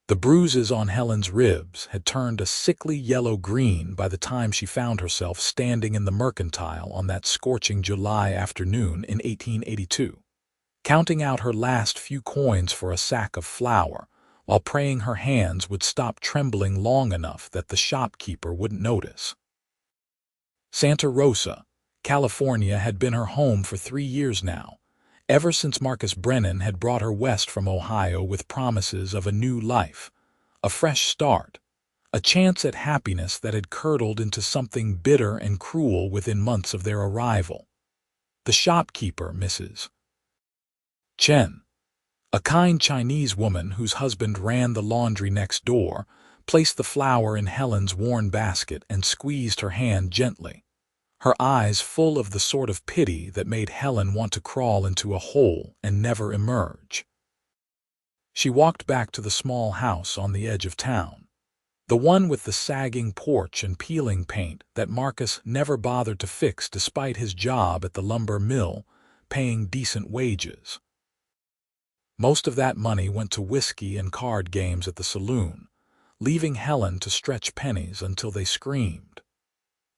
The bruises on Helen's ribs had turned a sickly yellow-green by the time she found herself standing in the Mercantile on that scorching July afternoon in 1882, counting out her last few coins for a sack of flour, while praying her hands would stop trembling long enough that the shopkeeper wouldn't notice. Santa Rosa, California had been her home for 3 years now, ever since Marcus Brennan had brought her west from Ohio with promises of a new life, a fresh start, a chance at happiness that had curdled into something bitter and cruel within months of their arrival. The shopkeeper, Mrs. Chen, a kind Chinese woman whose husband ran the laundry next door, placed the flour in Helen's worn basket and squeezed her hand gently, her eyes full of the sort of pity that made Helen want to crawl into a hole and never emerge. She walked back to the small house on the edge of town, the one with the sagging porch and peeling paint that Marcus never bothered to fix despite his job at the lumber mill, paying decent wages. Most of that money went to whiskey and card games at the saloon, leaving Helen to stretch pennies until they screamed.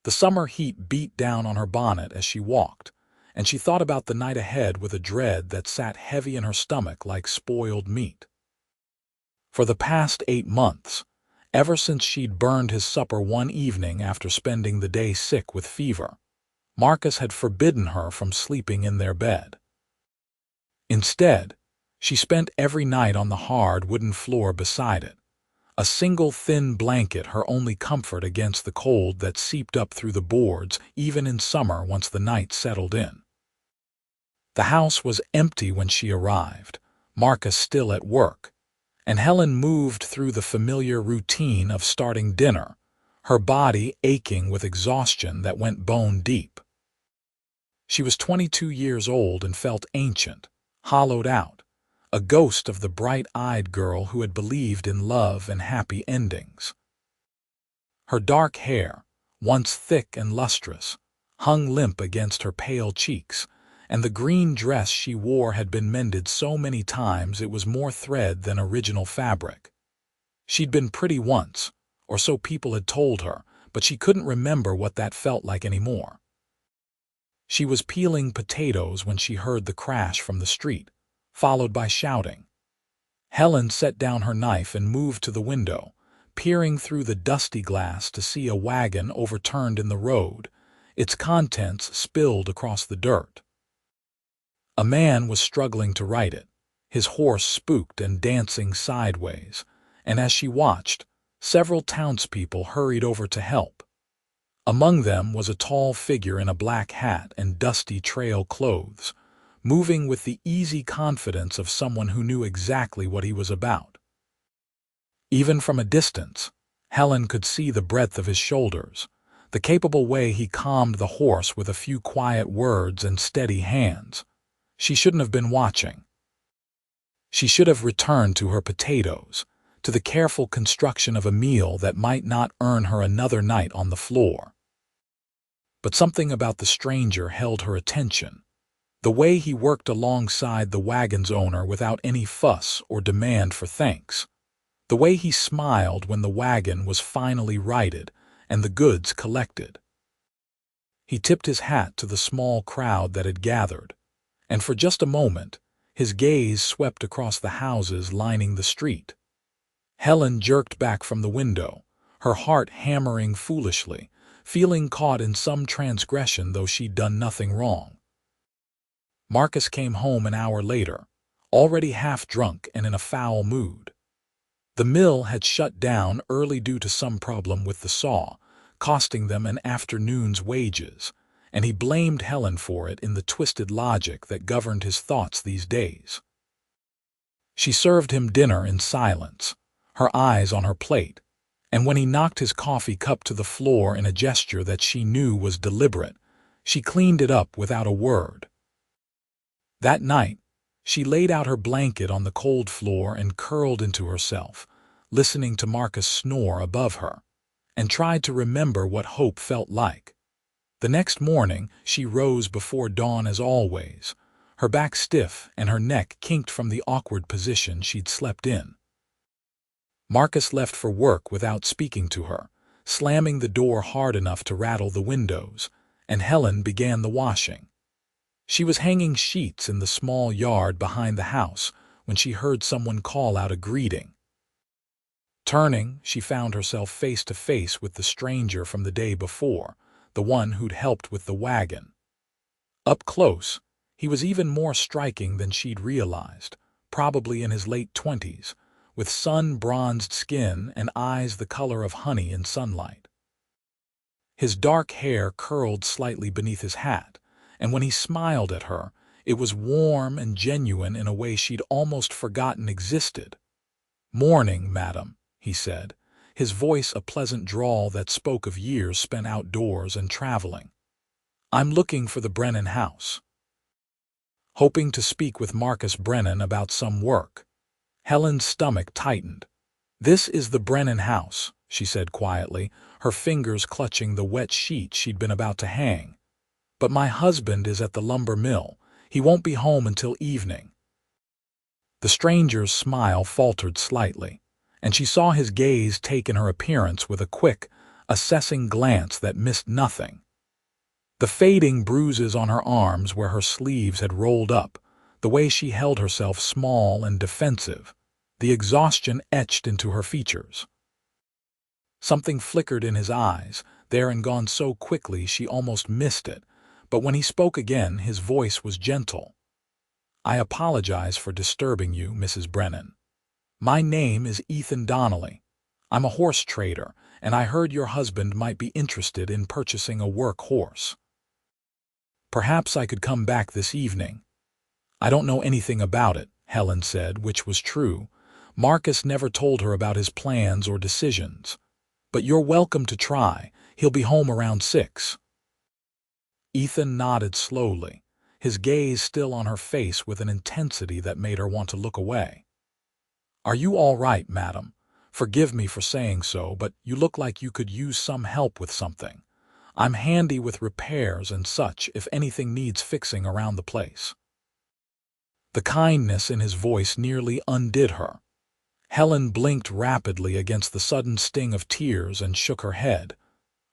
The summer heat beat down on her bonnet as she walked, and she thought about the night ahead with a dread that sat heavy in her stomach like spoiled meat. For the past 8 months, ever since she'd burned his supper one evening after spending the day sick with fever, Marcus had forbidden her from sleeping in their bed. Instead, she spent every night on the hard wooden floor beside it, a single thin blanket her only comfort against the cold that seeped up through the boards even in summer once the night settled in. The house was empty when she arrived, Marcus still at work, and Helen moved through the familiar routine of starting dinner, her body aching with exhaustion that went bone deep. She was 22 years old and felt ancient, hollowed out, a ghost of the bright-eyed girl who had believed in love and happy endings. Her dark hair, once thick and lustrous, hung limp against her pale cheeks, and the green dress she wore had been mended so many times it was more thread than original fabric. She'd been pretty once, or so people had told her, but she couldn't remember what that felt like anymore. She was peeling potatoes when she heard the crash from the street, followed by shouting. Helen set down her knife and moved to the window, peering through the dusty glass to see a wagon overturned in the road, its contents spilled across the dirt. A man was struggling to right it, his horse spooked and dancing sideways, and as she watched, several townspeople hurried over to help. Among them was a tall figure in a black hat and dusty trail clothes, moving with the easy confidence of someone who knew exactly what he was about. Even from a distance, Helen could see the breadth of his shoulders, the capable way he calmed the horse with a few quiet words and steady hands. She shouldn't have been watching. She should have returned to her potatoes, to the careful construction of a meal that might not earn her another night on the floor. But something about the stranger held her attention. The way he worked alongside the wagon's owner without any fuss or demand for thanks. The way he smiled when the wagon was finally righted and the goods collected. He tipped his hat to the small crowd that had gathered, and for just a moment, his gaze swept across the houses lining the street. Helen jerked back from the window, her heart hammering foolishly, feeling caught in some transgression though she'd done nothing wrong. Marcus came home an hour later, already half drunk and in a foul mood. The mill had shut down early due to some problem with the saw, costing them an afternoon's wages, and he blamed Helen for it in the twisted logic that governed his thoughts these days. She served him dinner in silence, her eyes on her plate, and when he knocked his coffee cup to the floor in a gesture that she knew was deliberate, she cleaned it up without a word. That night, she laid out her blanket on the cold floor and curled into herself, listening to Marcus snore above her, and tried to remember what hope felt like. The next morning, she rose before dawn as always, her back stiff and her neck kinked from the awkward position she'd slept in. Marcus left for work without speaking to her, slamming the door hard enough to rattle the windows, and Helen began the washing. She was hanging sheets in the small yard behind the house when she heard someone call out a greeting. Turning, she found herself face to face with the stranger from the day before, the one who'd helped with the wagon. Up close, he was even more striking than she'd realized, probably in his late 20s, with sun-bronzed skin and eyes the color of honey in sunlight. His dark hair curled slightly beneath his hat, and when he smiled at her, it was warm and genuine in a way she'd almost forgotten existed. "Morning, madam," he said, his voice a pleasant drawl that spoke of years spent outdoors and traveling. "I'm looking for the Brennan house." Hoping to speak with Marcus Brennan about some work. Helen's stomach tightened. "This is the Brennan house," she said quietly, her fingers clutching the wet sheet she'd been about to hang. "But my husband is at the lumber mill. He won't be home until evening." The stranger's smile faltered slightly, and she saw his gaze take in her appearance with a quick, assessing glance that missed nothing. The fading bruises on her arms where her sleeves had rolled up, the way she held herself small and defensive, the exhaustion etched into her features. Something flickered in his eyes, there and gone so quickly she almost missed it, but when he spoke again his voice was gentle. "I apologize for disturbing you, Mrs. Brennan. My name is Ethan Donnelly. I'm a horse trader, and I heard your husband might be interested in purchasing a work horse. Perhaps I could come back this evening." "I don't know anything about it," Helen said, which was true. Marcus never told her about his plans or decisions. "But you're welcome to try. He'll be home around 6. Ethan nodded slowly, his gaze still on her face with an intensity that made her want to look away. "Are you all right, madam? Forgive me for saying so, but you look like you could use some help with something. I'm handy with repairs and such if anything needs fixing around the place." The kindness in his voice nearly undid her. Helen blinked rapidly against the sudden sting of tears and shook her head.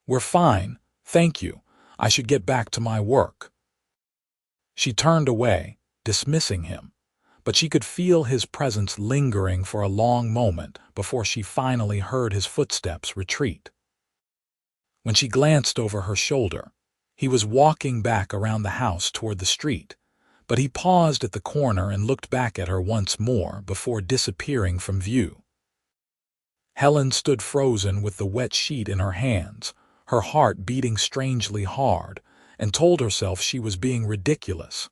"We're fine, thank you. I should get back to my work." She turned away, dismissing him, but she could feel his presence lingering for a long moment before she finally heard his footsteps retreat. When she glanced over her shoulder, he was walking back around the house toward the street, but he paused at the corner and looked back at her once more before disappearing from view. Helen stood frozen with the wet sheet in her hands, her heart beating strangely hard, and told herself she was being ridiculous.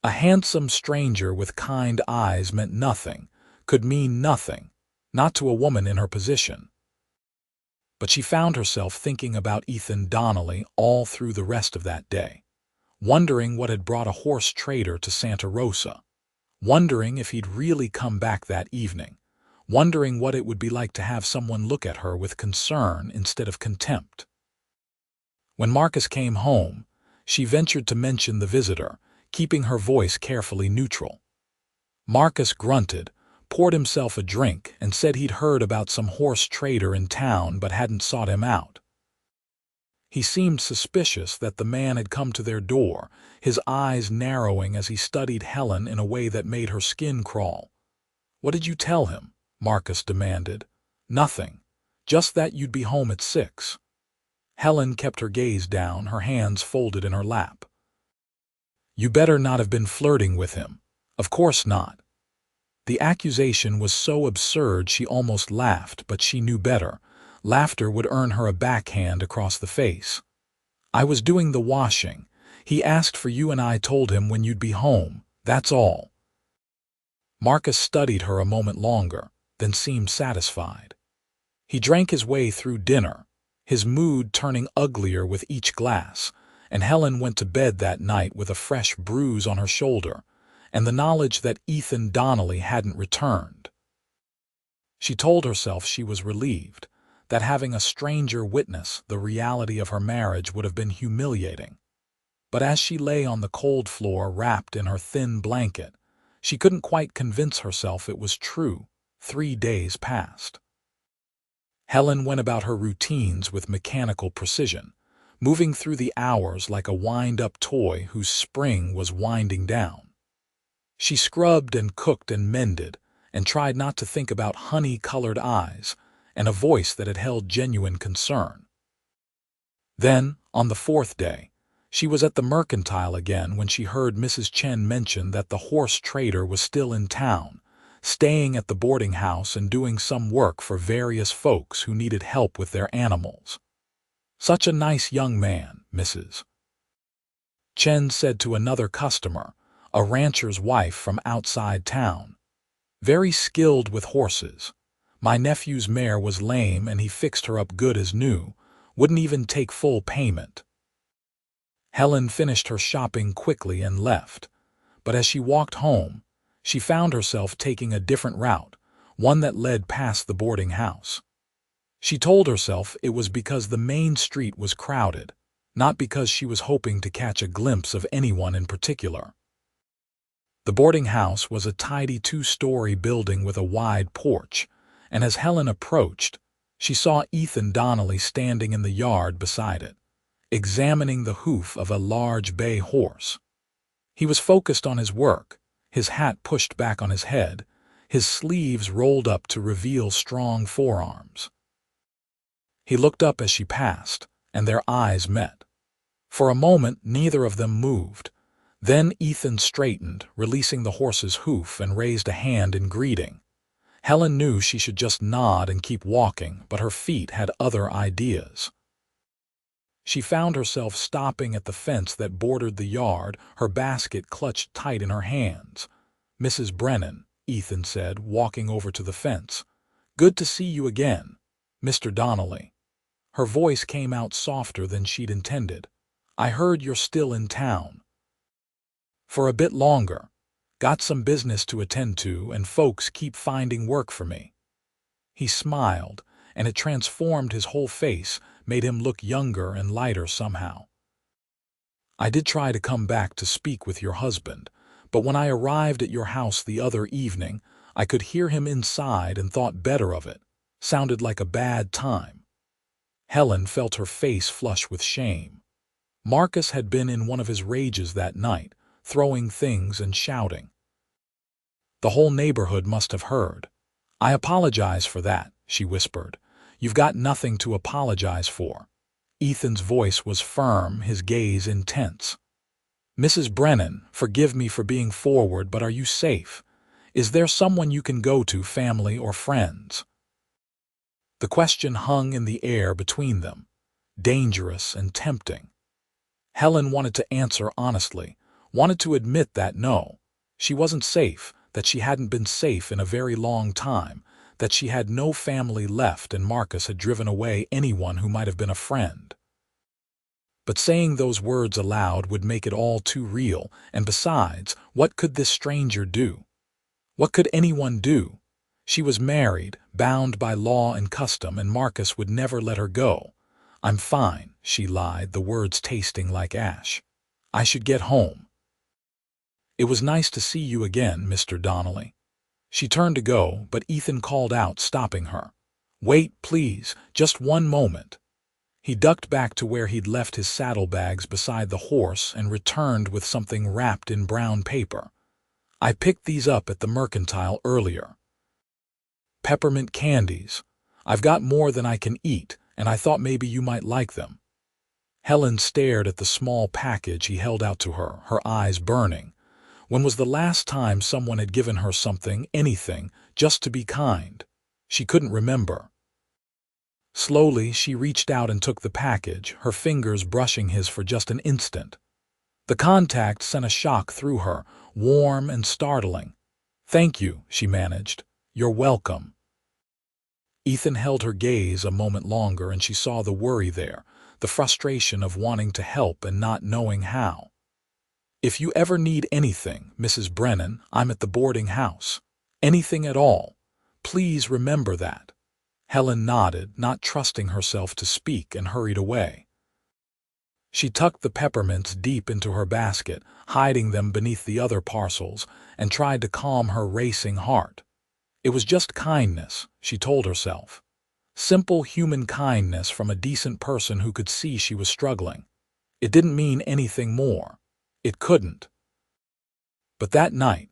A handsome stranger with kind eyes meant nothing, could mean nothing, not to a woman in her position. But she found herself thinking about Ethan Donnelly all through the rest of that day, wondering what had brought a horse trader to Santa Rosa, wondering if he'd really come back that evening, wondering what it would be like to have someone look at her with concern instead of contempt. When Marcus came home, she ventured to mention the visitor, keeping her voice carefully neutral. Marcus grunted, poured himself a drink, and said he'd heard about some horse trader in town but hadn't sought him out. He seemed suspicious that the man had come to their door, his eyes narrowing as he studied Helen in a way that made her skin crawl. "What did you tell him?" Marcus demanded. "Nothing. Just that you'd be home at 6. Helen kept her gaze down, her hands folded in her lap. "You better not have been flirting with him." "Of course not." The accusation was so absurd she almost laughed, but she knew better. Laughter would earn her a backhand across the face. "I was doing the washing. He asked for you and I told him when you'd be home. That's all." Marcus studied her a moment longer, then seemed satisfied. He drank his way through dinner, his mood turning uglier with each glass, and Helen went to bed that night with a fresh bruise on her shoulder, and the knowledge that Ethan Donnelly hadn't returned. She told herself she was relieved, that having a stranger witness the reality of her marriage would have been humiliating. But as she lay on the cold floor wrapped in her thin blanket, she couldn't quite convince herself it was true. 3 days passed. Helen went about her routines with mechanical precision, moving through the hours like a wind-up toy whose spring was winding down. She scrubbed and cooked and mended, and tried not to think about honey-colored eyes and a voice that had held genuine concern. Then, on the 4th day, she was at the mercantile again when she heard Mrs. Chen mention that the horse trader was still in town, staying at the boarding house and doing some work for various folks who needed help with their animals. "Such a nice young man, Mrs. Chen said to another customer, a rancher's wife from outside town. "Very skilled with horses. My nephew's mare was lame and he fixed her up good as new, wouldn't even take full payment." Helen finished her shopping quickly and left, but as she walked home, she found herself taking a different route, one that led past the boarding house. She told herself it was because the main street was crowded, not because she was hoping to catch a glimpse of anyone in particular. The boarding house was a tidy 2-story building with a wide porch, and as Helen approached, she saw Ethan Donnelly standing in the yard beside it, examining the hoof of a large bay horse. He was focused on his work, his hat pushed back on his head, his sleeves rolled up to reveal strong forearms. He looked up as she passed, and their eyes met. For a moment, neither of them moved. Then Ethan straightened, releasing the horse's hoof, and raised a hand in greeting. Helen knew she should just nod and keep walking, but her feet had other ideas. She found herself stopping at the fence that bordered the yard, her basket clutched tight in her hands. "Mrs. Brennan," Ethan said, walking over to the fence. "Good to see you again, Mr. Donnelly." Her voice came out softer than she'd intended. "I heard you're still in town." "For a bit longer. Got some business to attend to, and folks keep finding work for me." He smiled, and it transformed his whole face, made him look younger and lighter somehow. "I did try to come back to speak with your husband, but when I arrived at your house the other evening, I could hear him inside and thought better of it. Sounded like a bad time." Helen felt her face flush with shame. Marcus had been in one of his rages that night, throwing things and shouting. The whole neighborhood must have heard. "I apologize for that," she whispered. "You've got nothing to apologize for." Ethan's voice was firm, his gaze intense. "Mrs. Brennan, forgive me for being forward, but are you safe? Is there someone you can go to, family or friends?" The question hung in the air between them, dangerous and tempting. Helen wanted to answer honestly, wanted to admit that no, she wasn't safe, that she hadn't been safe in a very long time, that she had no family left and Marcus had driven away anyone who might have been a friend. But saying those words aloud would make it all too real, and besides, what could this stranger do? What could anyone do? She was married, bound by law and custom, and Marcus would never let her go. "I'm fine," she lied, the words tasting like ash. "I should get home." "It was nice to see you again, Mr. Donnelly." She turned to go, but Ethan called out, stopping her. "Wait, please, just one moment." He ducked back to where he'd left his saddlebags beside the horse and returned with something wrapped in brown paper. "I picked these up at the mercantile earlier. Peppermint candies. I've got more than I can eat, and I thought maybe you might like them." Helen stared at the small package he held out to her, her eyes burning. When was the last time someone had given her something, anything, just to be kind? She couldn't remember. Slowly, she reached out and took the package, her fingers brushing his for just an instant. The contact sent a shock through her, warm and startling. "Thank you," she managed. "You're welcome." Ethan held her gaze a moment longer, and she saw the worry there, the frustration of wanting to help and not knowing how. "If you ever need anything, Mrs. Brennan, I'm at the boarding house. Anything at all. Please remember that." Helen nodded, not trusting herself to speak, and hurried away. She tucked the peppermints deep into her basket, hiding them beneath the other parcels, and tried to calm her racing heart. It was just kindness, she told herself. Simple human kindness from a decent person who could see she was struggling. It didn't mean anything more. It couldn't. But that night,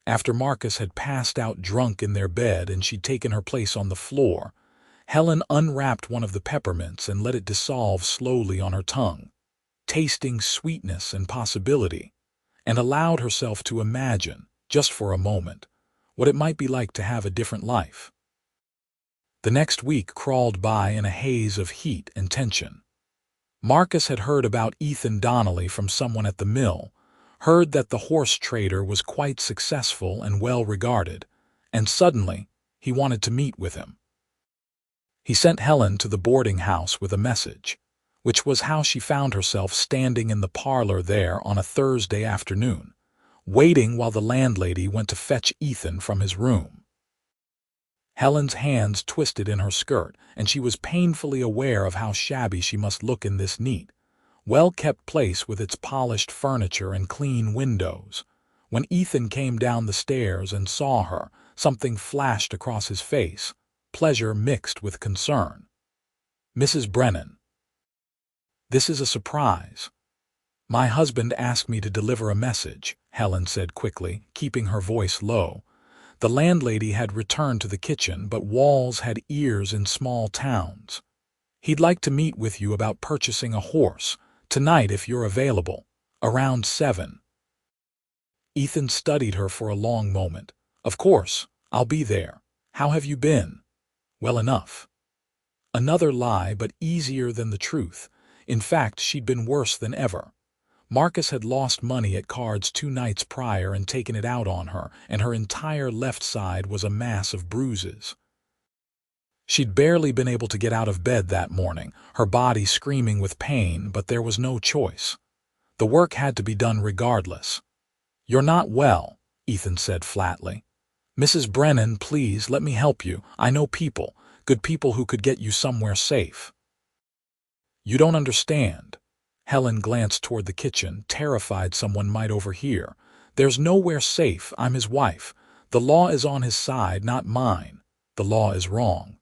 after Marcus had passed out drunk in their bed and she'd taken her place on the floor, Helen unwrapped one of the peppermints and let it dissolve slowly on her tongue, tasting sweetness and possibility, and allowed herself to imagine, just for a moment, what it might be like to have a different life. The next week crawled by in a haze of heat and tension. Marcus had heard about Ethan Donnelly from someone at the mill, heard that the horse trader was quite successful and well regarded, and suddenly he wanted to meet with him. He sent Helen to the boarding house with a message, which was how she found herself standing in the parlor there on a Thursday afternoon, waiting while the landlady went to fetch Ethan from his room. Helen's hands twisted in her skirt, and she was painfully aware of how shabby she must look in this neat, well-kept place with its polished furniture and clean windows. When Ethan came down the stairs and saw her, something flashed across his face, pleasure mixed with concern. "Mrs. Brennan, this is a surprise." "My husband asked me to deliver a message," Helen said quickly, keeping her voice low. The landlady had returned to the kitchen, but walls had ears in small towns. "He'd like to meet with you about purchasing a horse, tonight if you're available, around 7. Ethan studied her for a long moment. "Of course, I'll be there. How have you been?" "Well enough." Another lie, but easier than the truth. In fact, she'd been worse than ever. Marcus had lost money at cards 2 nights prior and taken it out on her, and her entire left side was a mass of bruises. She'd barely been able to get out of bed that morning, her body screaming with pain, but there was no choice. The work had to be done regardless. "You're not well," Ethan said flatly. "Mrs. Brennan, please let me help you. I know people, good people who could get you somewhere safe." "You don't understand." Helen glanced toward the kitchen, terrified someone might overhear. "There's nowhere safe. I'm his wife. The law is on his side, not mine. The law is wrong."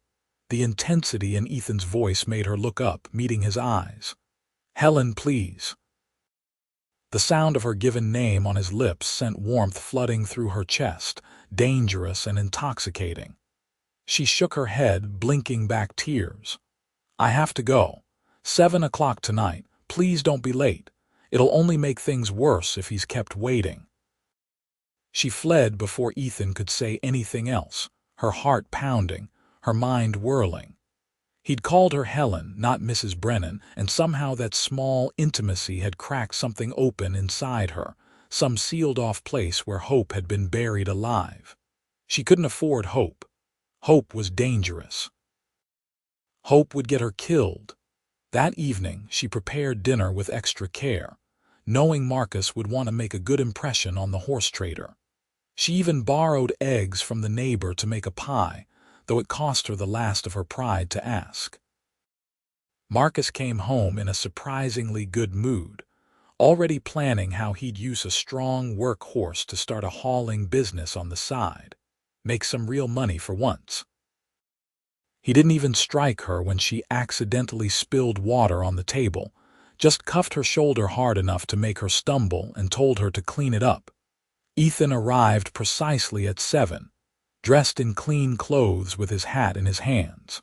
The intensity in Ethan's voice made her look up, meeting his eyes. "Helen, please." The sound of her given name on his lips sent warmth flooding through her chest, dangerous and intoxicating. She shook her head, blinking back tears. "I have to go. 7 o'clock tonight. Please don't be late. It'll only make things worse if he's kept waiting." She fled before Ethan could say anything else, her heart pounding, her mind whirling. He'd called her Helen, not Mrs. Brennan, and somehow that small intimacy had cracked something open inside her, some sealed-off place where hope had been buried alive. She couldn't afford hope. Hope was dangerous. Hope would get her killed. That evening, she prepared dinner with extra care, knowing Marcus would want to make a good impression on the horse trader. She even borrowed eggs from the neighbor to make a pie, though it cost her the last of her pride to ask. Marcus came home in a surprisingly good mood, already planning how he'd use a strong work horse to start a hauling business on the side, make some real money for once. He didn't even strike her when she accidentally spilled water on the table, just cuffed her shoulder hard enough to make her stumble and told her to clean it up. Ethan arrived precisely at 7, dressed in clean clothes with his hat in his hands.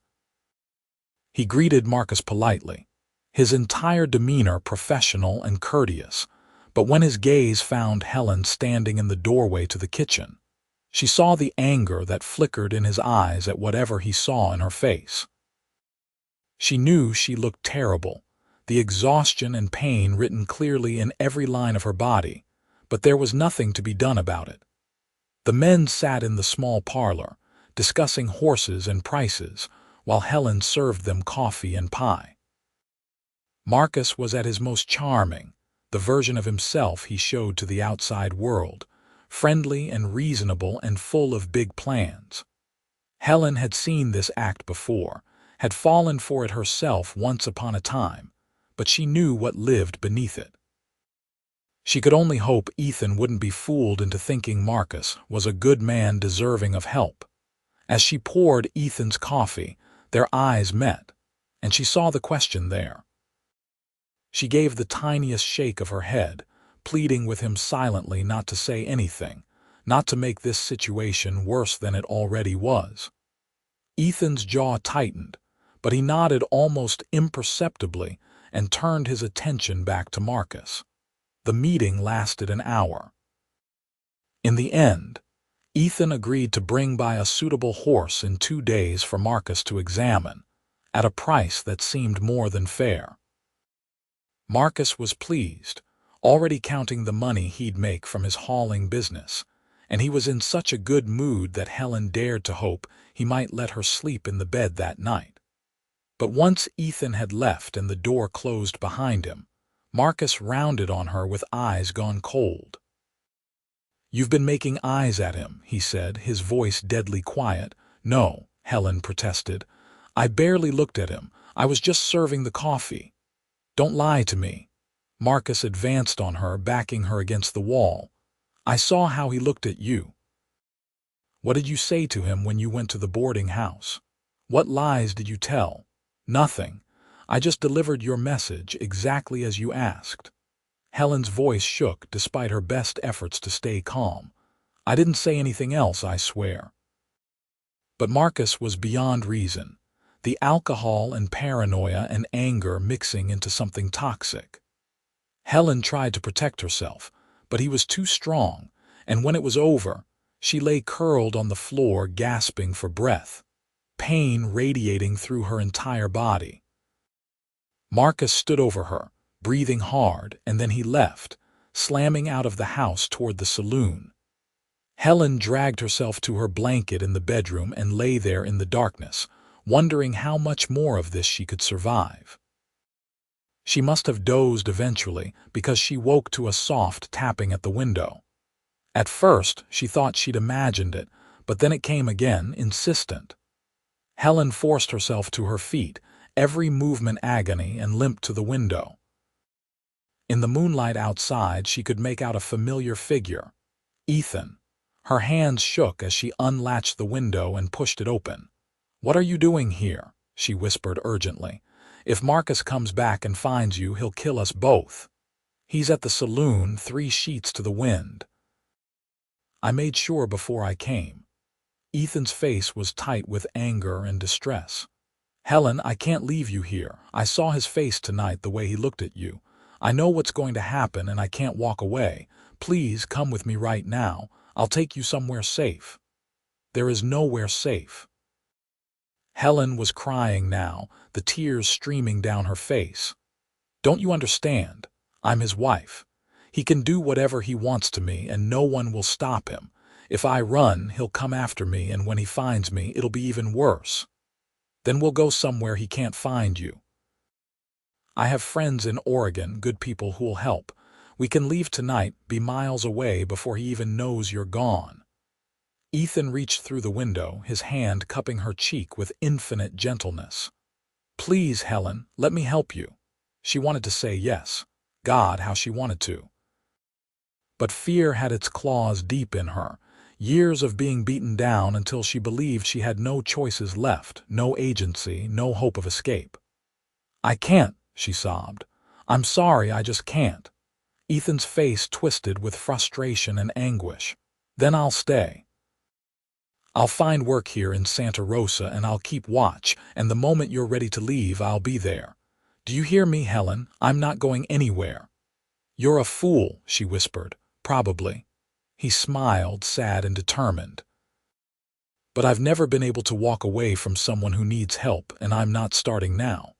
He greeted Marcus politely, his entire demeanor professional and courteous, but when his gaze found Helen standing in the doorway to the kitchen, she saw the anger that flickered in his eyes at whatever he saw in her face. She knew she looked terrible, the exhaustion and pain written clearly in every line of her body, but there was nothing to be done about it. The men sat in the small parlor, discussing horses and prices, while Helen served them coffee and pie. Marcus was at his most charming, the version of himself he showed to the outside world, friendly and reasonable and full of big plans. Helen had seen this act before, had fallen for it herself once upon a time, but she knew what lived beneath it. She could only hope Ethan wouldn't be fooled into thinking Marcus was a good man deserving of help. As she poured Ethan's coffee, their eyes met, and she saw the question there. She gave the tiniest shake of her head, pleading with him silently not to say anything, not to make this situation worse than it already was. Ethan's jaw tightened, but he nodded almost imperceptibly and turned his attention back to Marcus. The meeting lasted an hour. In the end, Ethan agreed to bring by a suitable horse in 2 days for Marcus to examine, at a price that seemed more than fair. Marcus was pleased, already counting the money he'd make from his hauling business, and he was in such a good mood that Helen dared to hope he might let her sleep in the bed that night. But once Ethan had left and the door closed behind him, Marcus rounded on her with eyes gone cold. "You've been making eyes at him," he said, his voice deadly quiet. "No," Helen protested. "I barely looked at him. I was just serving the coffee." "Don't lie to me." Marcus advanced on her, backing her against the wall. "I saw how he looked at you." "What did you say to him when you went to the boarding house? What lies did you tell?" "Nothing. I just delivered your message exactly as you asked." Helen's voice shook despite her best efforts to stay calm. "I didn't say anything else, I swear." But Marcus was beyond reason, the alcohol and paranoia and anger mixing into something toxic. Helen tried to protect herself, but he was too strong, and when it was over, she lay curled on the floor gasping for breath, pain radiating through her entire body. Marcus stood over her, breathing hard, and then he left, slamming out of the house toward the saloon. Helen dragged herself to her blanket in the bedroom and lay there in the darkness, wondering how much more of this she could survive. She must have dozed eventually because she woke to a soft tapping at the window. At first, she thought she'd imagined it, but then it came again, insistent. Helen forced herself to her feet, every movement agony, and limped to the window. In the moonlight outside, she could make out a familiar figure. Ethan. Her hands shook as she unlatched the window and pushed it open. "What are you doing here?" she whispered urgently. "If Marcus comes back and finds you, he'll kill us both. He's at the saloon, 3 sheets to the wind." "I made sure before I came." Ethan's face was tight with anger and distress. "Helen, I can't leave you here. I saw his face tonight, the way he looked at you. I know what's going to happen and I can't walk away. Please come with me right now. I'll take you somewhere safe." "There is nowhere safe." Helen was crying now, the tears streaming down her face. "Don't you understand? I'm his wife. He can do whatever he wants to me and no one will stop him. If I run, he'll come after me, and when he finds me, it'll be even worse. Then we'll go somewhere he can't find you. I have friends in Oregon, good people who'll help. We can leave tonight, be miles away before he even knows you're gone." Ethan reached through the window, his hand cupping her cheek with infinite gentleness. "Please, Helen, let me help you." She wanted to say yes. God, how she wanted to. But fear had its claws deep in her, years of being beaten down until she believed she had no choices left, no agency, no hope of escape. "I can't," she sobbed. "I'm sorry, I just can't." Ethan's face twisted with frustration and anguish. "Then I'll stay. I'll find work here in Santa Rosa and I'll keep watch, and the moment you're ready to leave, I'll be there. Do you hear me, Helen? I'm not going anywhere." "You're a fool," she whispered. "Probably." He smiled, sad and determined. "But I've never been able to walk away from someone who needs help, and I'm not starting now.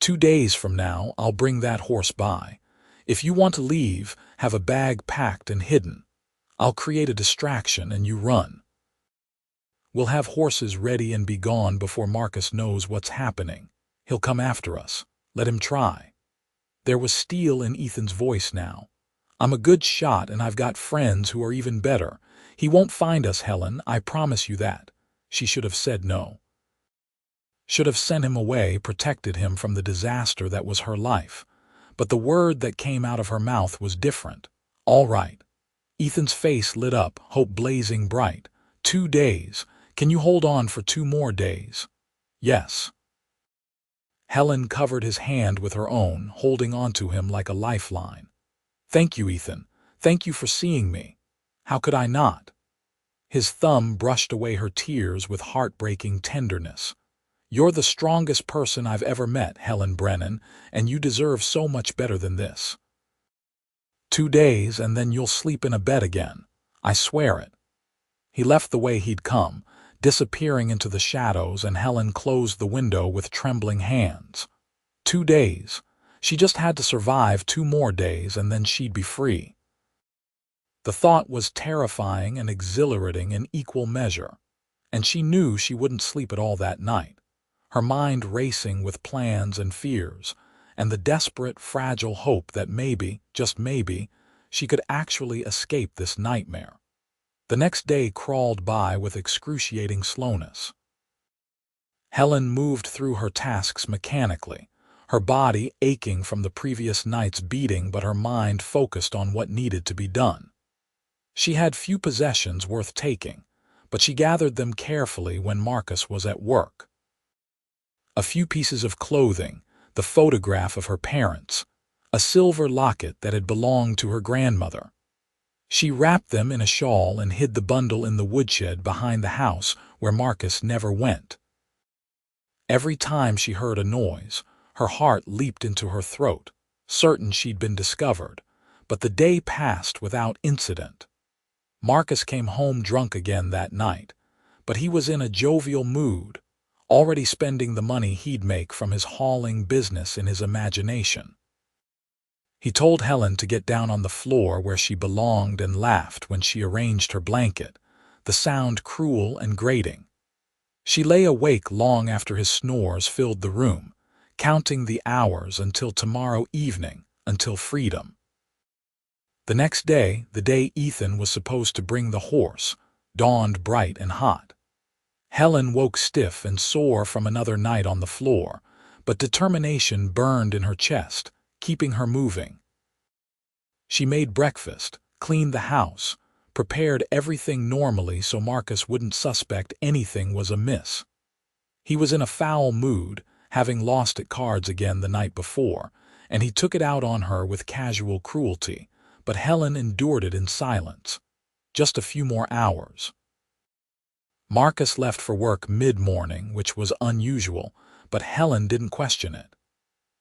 2 days from now, I'll bring that horse by. If you want to leave, have a bag packed and hidden. I'll create a distraction and you run. We'll have horses ready and be gone before Marcus knows what's happening. He'll come after us. Let him try." There was steel in Ethan's voice now. "I'm a good shot and I've got friends who are even better. He won't find us, Helen, I promise you that." She should have said no. Should have sent him away, protected him from the disaster that was her life. But the word that came out of her mouth was different. "All right." Ethan's face lit up, hope blazing bright. 2 days. Can you hold on for 2 more days? Yes. Helen covered his hand with her own, holding onto him like a lifeline. Thank you, Ethan. Thank you for seeing me. How could I not? His thumb brushed away her tears with heartbreaking tenderness. You're the strongest person I've ever met, Helen Brennan, and you deserve so much better than this. 2 days and then you'll sleep in a bed again. I swear it. He left the way he'd come, disappearing into the shadows, and Helen closed the window with trembling hands. 2 days. She just had to survive 2 more days and then she'd be free. The thought was terrifying and exhilarating in equal measure, and she knew she wouldn't sleep at all that night, her mind racing with plans and fears, and the desperate, fragile hope that maybe, just maybe, she could actually escape this nightmare. The next day crawled by with excruciating slowness. Helen moved through her tasks mechanically, her body aching from the previous night's beating but her mind focused on what needed to be done. She had few possessions worth taking, but she gathered them carefully when Marcus was at work. A few pieces of clothing, the photograph of her parents, a silver locket that had belonged to her grandmother. She wrapped them in a shawl and hid the bundle in the woodshed behind the house where Marcus never went. Every time she heard a noise, her heart leaped into her throat, certain she'd been discovered, but the day passed without incident. Marcus came home drunk again that night, but he was in a jovial mood, already spending the money he'd make from his hauling business in his imagination. He told Helen to get down on the floor where she belonged and laughed when she arranged her blanket, the sound cruel and grating. She lay awake long after his snores filled the room, counting the hours until tomorrow evening, until freedom. The next day, the day Ethan was supposed to bring the horse, dawned bright and hot. Helen woke stiff and sore from another night on the floor, but determination burned in her chest, keeping her moving. She made breakfast, cleaned the house, prepared everything normally so Marcus wouldn't suspect anything was amiss. He was in a foul mood, having lost at cards again the night before, and he took it out on her with casual cruelty, but Helen endured it in silence. Just a few more hours. Marcus left for work mid-morning, which was unusual, but Helen didn't question it.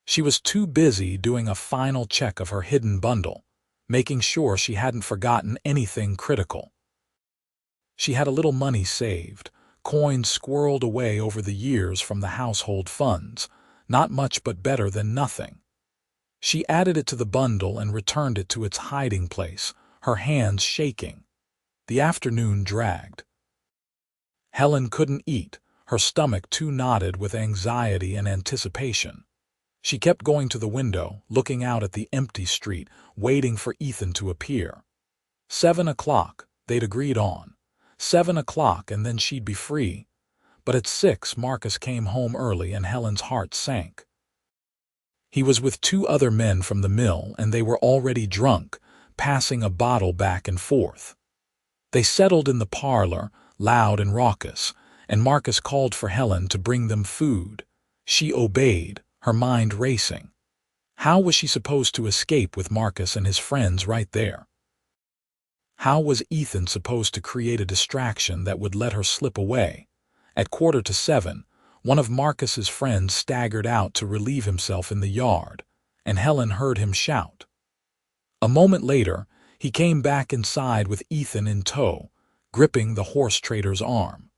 She was too busy doing a final check of her hidden bundle, making sure she hadn't forgotten anything critical. She had a little money saved, coins squirreled away over the years from the household funds, not much but better than nothing. She added it to the bundle and returned it to its hiding place, her hands shaking. The afternoon dragged. Helen couldn't eat, her stomach too knotted with anxiety and anticipation. She kept going to the window, looking out at the empty street, waiting for Ethan to appear. 7 o'clock, they'd agreed on. 7 o'clock and then she'd be free. But at 6, Marcus came home early and Helen's heart sank. He was with 2 other men from the mill and they were already drunk, passing a bottle back and forth. They settled in the parlor, loud and raucous, and Marcus called for Helen to bring them food. She obeyed, her mind racing. How was she supposed to escape with Marcus and his friends right there? How was Ethan supposed to create a distraction that would let her slip away? At 7:15, one of Marcus's friends staggered out to relieve himself in the yard, and Helen heard him shout. A moment later, he came back inside with Ethan in tow, gripping the horse trader's arm.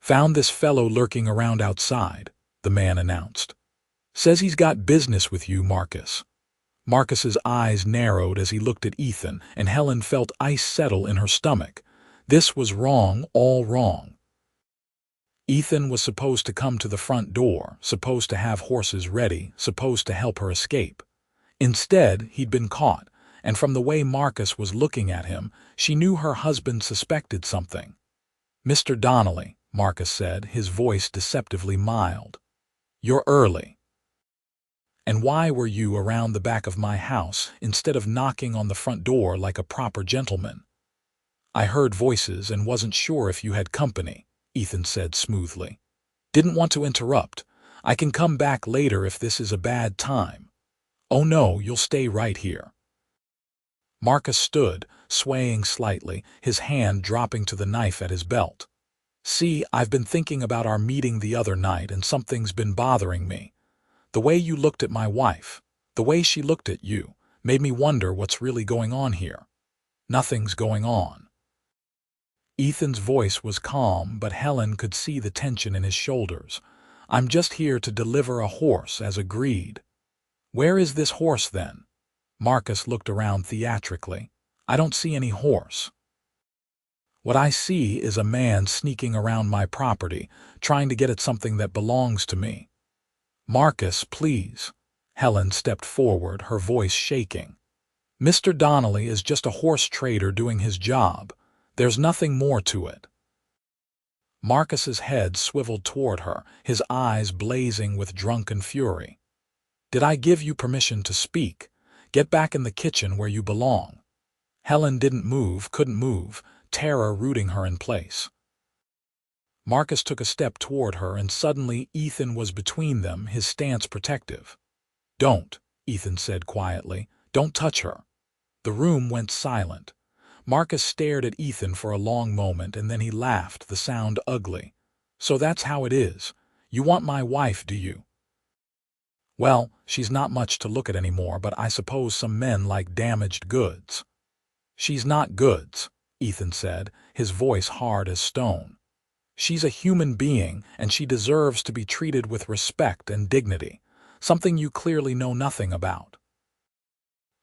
"Found this fellow lurking around outside," the man announced. "Says he's got business with you, Marcus." Marcus's eyes narrowed as he looked at Ethan, and Helen felt ice settle in her stomach. This was wrong, all wrong. Ethan was supposed to come to the front door, supposed to have horses ready, supposed to help her escape. Instead, he'd been caught, and from the way Marcus was looking at him, she knew her husband suspected something. "Mr. Donnelly," Marcus said, his voice deceptively mild. "You're early. And why were you around the back of my house instead of knocking on the front door like a proper gentleman?" I heard voices and wasn't sure if you had company, Ethan said smoothly. Didn't want to interrupt. I can come back later if this is a bad time. Oh no, you'll stay right here. Marcus stood, swaying slightly, his hand dropping to the knife at his belt. See, I've been thinking about our meeting the other night and something's been bothering me. The way you looked at my wife, the way she looked at you, made me wonder what's really going on here. Nothing's going on. Ethan's voice was calm, but Helen could see the tension in his shoulders. I'm just here to deliver a horse, as agreed. Where is this horse, then? Marcus looked around theatrically. I don't see any horse. What I see is a man sneaking around my property, trying to get at something that belongs to me. Marcus, please. Helen stepped forward, her voice shaking. Mr. Donnelly is just a horse trader doing his job. There's nothing more to it. Marcus's head swiveled toward her, his eyes blazing with drunken fury. Did I give you permission to speak? Get back in the kitchen where you belong. Helen didn't move, couldn't move, terror rooting her in place. Marcus took a step toward her, and suddenly Ethan was between them, his stance protective. Don't, Ethan said quietly. Don't touch her. The room went silent. Marcus stared at Ethan for a long moment, and then he laughed, the sound ugly. So that's how it is. You want my wife, do you? Well, she's not much to look at anymore, but I suppose some men like damaged goods. She's not goods, Ethan said, his voice hard as stone. She's a human being, and she deserves to be treated with respect and dignity, something you clearly know nothing about.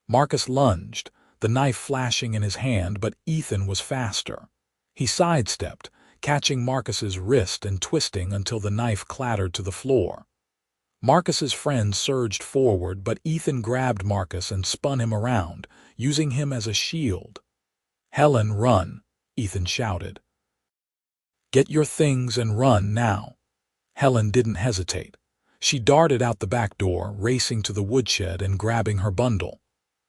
Marcus lunged, the knife flashing in his hand, but Ethan was faster. He sidestepped, catching Marcus's wrist and twisting until the knife clattered to the floor. Marcus's friend surged forward, but Ethan grabbed Marcus and spun him around, using him as a shield. Helen, run, Ethan shouted. Get your things and run now. Helen didn't hesitate. She darted out the back door, racing to the woodshed and grabbing her bundle.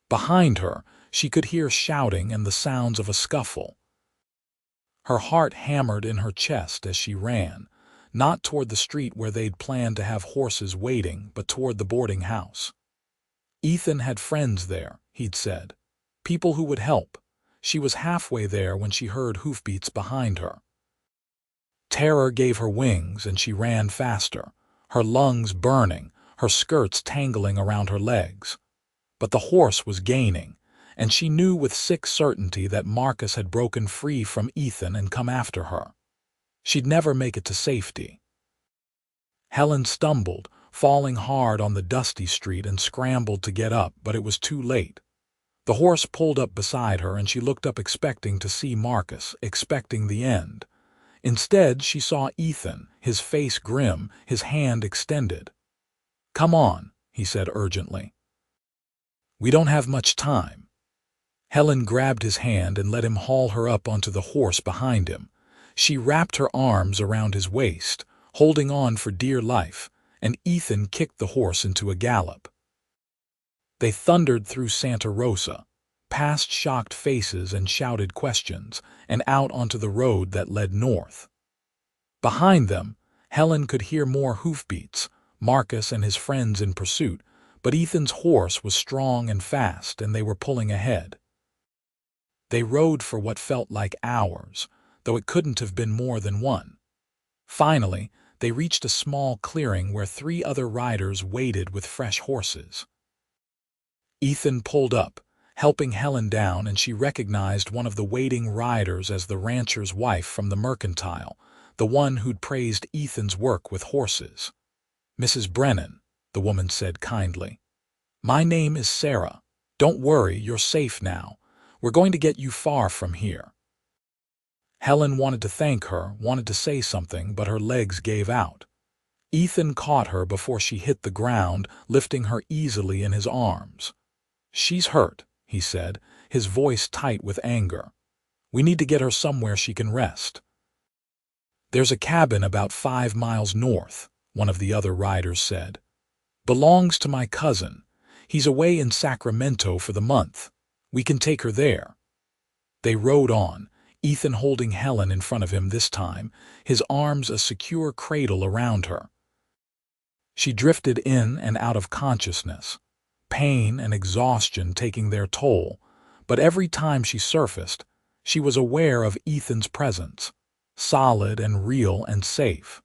Behind her, she could hear shouting and the sounds of a scuffle. Her heart hammered in her chest as she ran, not toward the street where they'd planned to have horses waiting, but toward the boarding house. Ethan had friends there, he'd said. People who would help. She was halfway there when she heard hoofbeats behind her. Terror gave her wings and she ran faster, her lungs burning, her skirts tangling around her legs. But the horse was gaining, and she knew with sick certainty that Marcus had broken free from Ethan and come after her. She'd never make it to safety. Helen stumbled, falling hard on the dusty street, and scrambled to get up, but it was too late. The horse pulled up beside her, and she looked up expecting to see Marcus, expecting the end. Instead, she saw Ethan, his face grim, his hand extended. Come on, he said urgently. We don't have much time. Helen grabbed his hand and let him haul her up onto the horse behind him. She wrapped her arms around his waist, holding on for dear life, and Ethan kicked the horse into a gallop. They thundered through Santa Rosa, past shocked faces and shouted questions, and out onto the road that led north. Behind them, Helen could hear more hoofbeats, Marcus and his friends in pursuit, but Ethan's horse was strong and fast, and they were pulling ahead. They rode for what felt like hours, though it couldn't have been more than one. Finally, they reached a small clearing where 3 other riders waited with fresh horses. Ethan pulled up, helping Helen down, and she recognized one of the waiting riders as the rancher's wife from the mercantile, the one who'd praised Ethan's work with horses. Mrs. Brennan, the woman said kindly. My name is Sarah. Don't worry, you're safe now. We're going to get you far from here. Helen wanted to thank her, wanted to say something, but her legs gave out. Ethan caught her before she hit the ground, lifting her easily in his arms. She's hurt, he said, his voice tight with anger. We need to get her somewhere she can rest. There's a cabin about 5 miles north, one of the other riders said. Belongs to my cousin. He's away in Sacramento for the month. We can take her there. They rode on, Ethan holding Helen in front of him this time, his arms a secure cradle around her. She drifted in and out of consciousness, pain and exhaustion taking their toll, but every time she surfaced, she was aware of Ethan's presence, solid and real and safe.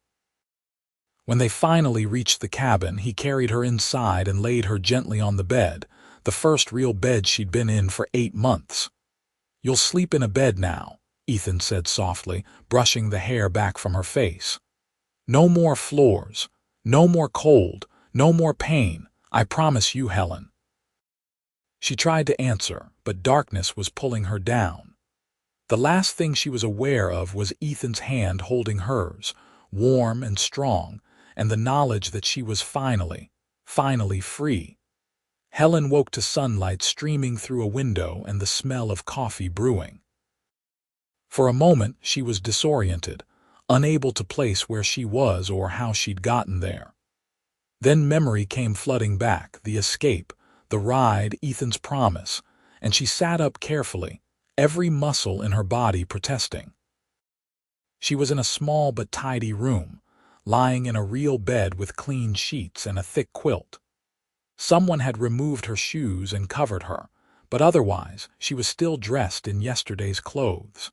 When they finally reached the cabin, he carried her inside and laid her gently on the bed, the first real bed she'd been in for 8 months. "You'll sleep in a bed now," Ethan said softly, brushing the hair back from her face. "No more floors, no more cold, no more pain, I promise you, Helen." She tried to answer, but darkness was pulling her down. The last thing she was aware of was Ethan's hand holding hers, warm and strong, and the knowledge that she was finally free. Helen woke to sunlight streaming through a window and the smell of coffee brewing. For a moment she was disoriented, unable to place where she was or how she'd gotten there. Then memory came flooding back, the escape, the ride, Ethan's promise, and she sat up carefully, every muscle in her body protesting. She was in a small but tidy room, lying in a real bed with clean sheets and a thick quilt. Someone had removed her shoes and covered her, but otherwise she was still dressed in yesterday's clothes.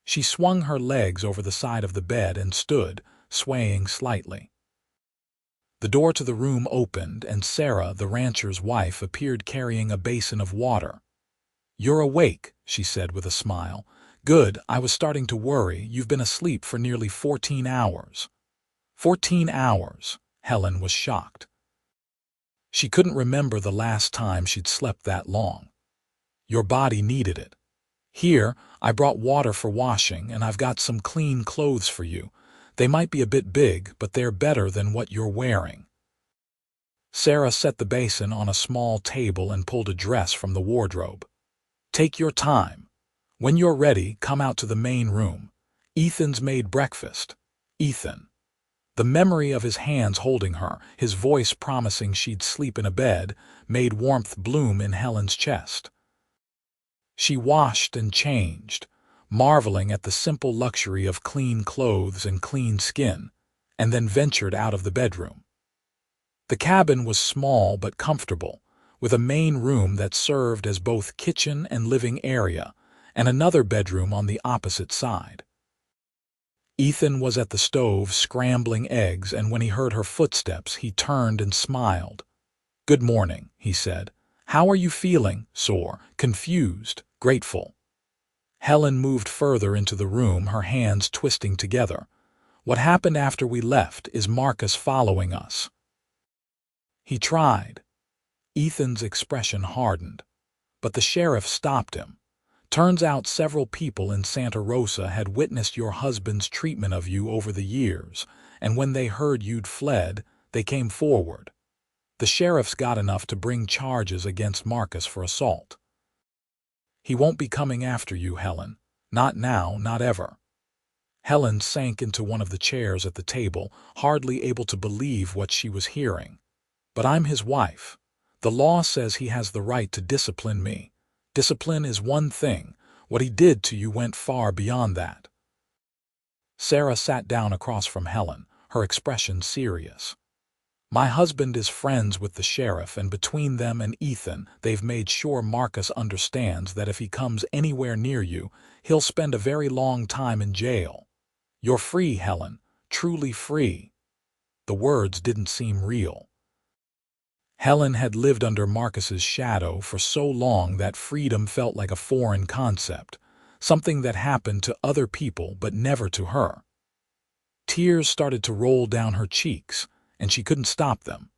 She swung her legs over the side of the bed and stood, swaying slightly. The door to the room opened, and Sarah, the rancher's wife, appeared carrying a basin of water. "You're awake," she said with a smile. "Good, I was starting to worry. You've been asleep for nearly 14 hours. 14 hours, Helen was shocked. She couldn't remember the last time she'd slept that long. Your body needed it. Here, I brought water for washing, and I've got some clean clothes for you. They might be a bit big, but they're better than what you're wearing." Sarah set the basin on a small table and pulled a dress from the wardrobe. "Take your time. When you're ready, come out to the main room. Ethan's made breakfast." Ethan. The memory of his hands holding her, his voice promising she'd sleep in a bed, made warmth bloom in Helen's chest. She washed and changed, marveling at the simple luxury of clean clothes and clean skin, and then ventured out of the bedroom. The cabin was small but comfortable, with a main room that served as both kitchen and living area, and another bedroom on the opposite side. Ethan was at the stove scrambling eggs, and when he heard her footsteps, he turned and smiled. "Good morning," he said. "How are you feeling?" Sore, confused, grateful. Helen moved further into the room, her hands twisting together. "What happened after we left? Is Marcus following us?" "He tried." Ethan's expression hardened, but the sheriff stopped him. "Turns out several people in Santa Rosa had witnessed your husband's treatment of you over the years, and when they heard you'd fled, they came forward. The sheriff's got enough to bring charges against Marcus for assault. He won't be coming after you, Helen. Not now, not ever." Helen sank into one of the chairs at the table, hardly able to believe what she was hearing. "But I'm his wife. The law says he has the right to discipline me. Discipline is one thing. What he did to you went far beyond that." Sarah sat down across from Helen, her expression serious. "My husband is friends with the sheriff, and between them and Ethan, they've made sure Marcus understands that if he comes anywhere near you, he'll spend a very long time in jail. You're free, Helen, truly free." The words didn't seem real. Helen had lived under Marcus's shadow for so long that freedom felt like a foreign concept, something that happened to other people but never to her. Tears started to roll down her cheeks, and she couldn't stop them.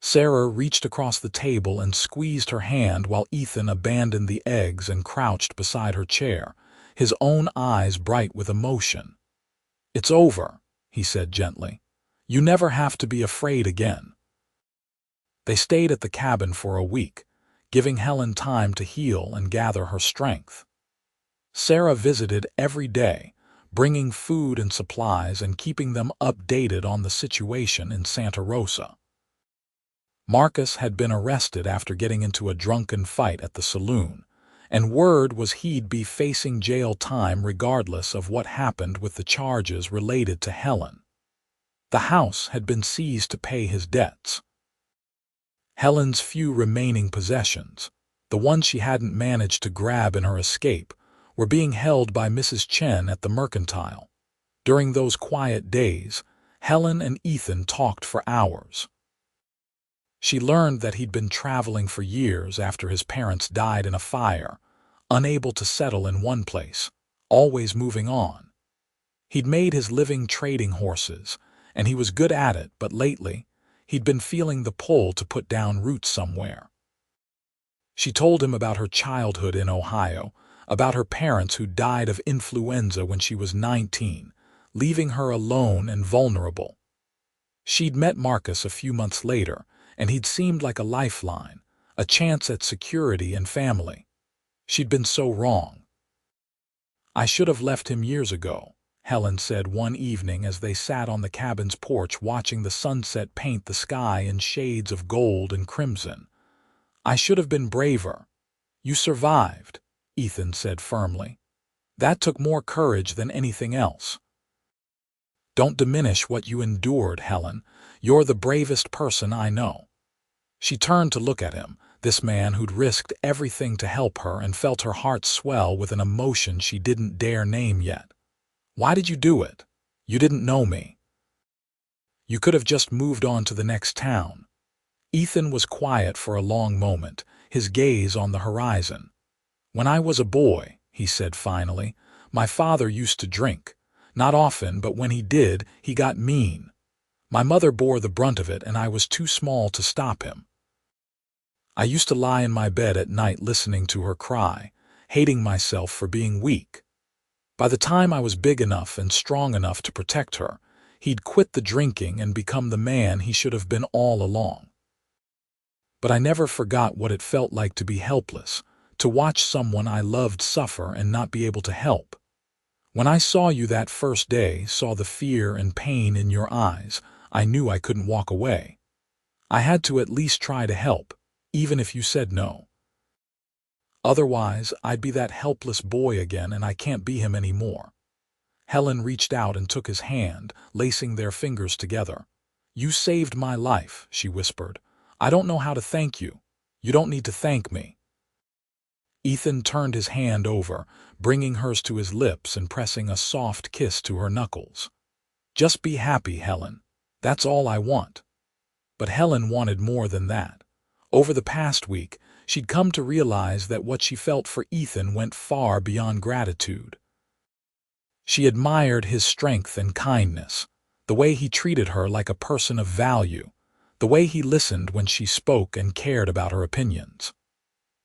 Sarah reached across the table and squeezed her hand while Ethan abandoned the eggs and crouched beside her chair, his own eyes bright with emotion. "It's over," he said gently. "You never have to be afraid again." They stayed at the cabin for a week, giving Helen time to heal and gather her strength. Sarah visited every day, bringing food and supplies and keeping them updated on the situation in Santa Rosa. Marcus had been arrested after getting into a drunken fight at the saloon, and word was he'd be facing jail time regardless of what happened with the charges related to Helen. The house had been seized to pay his debts. Helen's few remaining possessions, the ones she hadn't managed to grab in her escape, were being held by Mrs. Chen at the mercantile. During those quiet days, Helen and Ethan talked for hours. She learned that he'd been traveling for years after his parents died in a fire, unable to settle in one place, always moving on. He'd made his living trading horses, and he was good at it, but lately, he'd been feeling the pull to put down roots somewhere. She told him about her childhood in Ohio, about her parents who died of influenza when she was 19, leaving her alone and vulnerable. She'd met Marcus a few months later, and he'd seemed like a lifeline, a chance at security and family. She'd been so wrong. "I should have left him years ago," Helen said one evening as they sat on the cabin's porch watching the sunset paint the sky in shades of gold and crimson. "I should have been braver." "You survived," Ethan said firmly. "That took more courage than anything else." "Don't diminish what you endured, Helen. You're the bravest person I know." She turned to look at him, this man who'd risked everything to help her, and felt her heart swell with an emotion she didn't dare name yet. "Why did you do it? You didn't know me. You could have just moved on to the next town." Ethan was quiet for a long moment, his gaze on the horizon. "When I was a boy," he said finally, "my father used to drink. Not often, but when he did, he got mean. My mother bore the brunt of it, and I was too small to stop him. I used to lie in my bed at night listening to her cry, hating myself for being weak. By the time I was big enough and strong enough to protect her, he'd quit the drinking and become the man he should have been all along. But I never forgot what it felt like to be helpless, to watch someone I loved suffer and not be able to help. When I saw you that first day, saw the fear and pain in your eyes, I knew I couldn't walk away. I had to at least try to help, even if you said no. Otherwise, I'd be that helpless boy again, and I can't be him anymore." Helen reached out and took his hand, lacing their fingers together. "You saved my life," she whispered. "I don't know how to thank you. You don't need to thank me." Ethan turned his hand over, bringing hers to his lips and pressing a soft kiss to her knuckles. "Just be happy, Helen. That's all I want." But Helen wanted more than that. Over the past week, she'd come to realize that what she felt for Ethan went far beyond gratitude. She admired his strength and kindness, the way he treated her like a person of value, the way he listened when she spoke and cared about her opinions.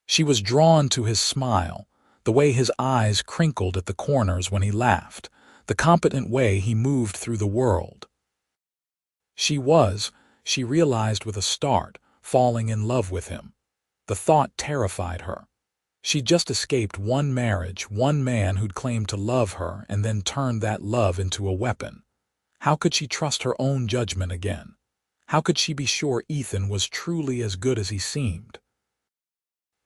She was drawn to his smile, the way his eyes crinkled at the corners when he laughed, the competent way he moved through the world. She realized with a start, falling in love with him. The thought terrified her. She'd just escaped one marriage, one man who'd claimed to love her and then turned that love into a weapon. How could she trust her own judgment again? How could she be sure Ethan was truly as good as he seemed?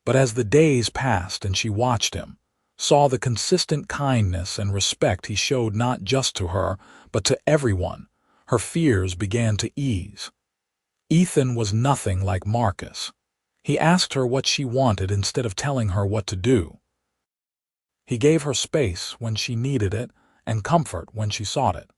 But as the days passed and she watched him, saw the consistent kindness and respect he showed not just to her, but to everyone, her fears began to ease. Ethan was nothing like Marcus. He asked her what she wanted instead of telling her what to do. He gave her space when she needed it and comfort when she sought it.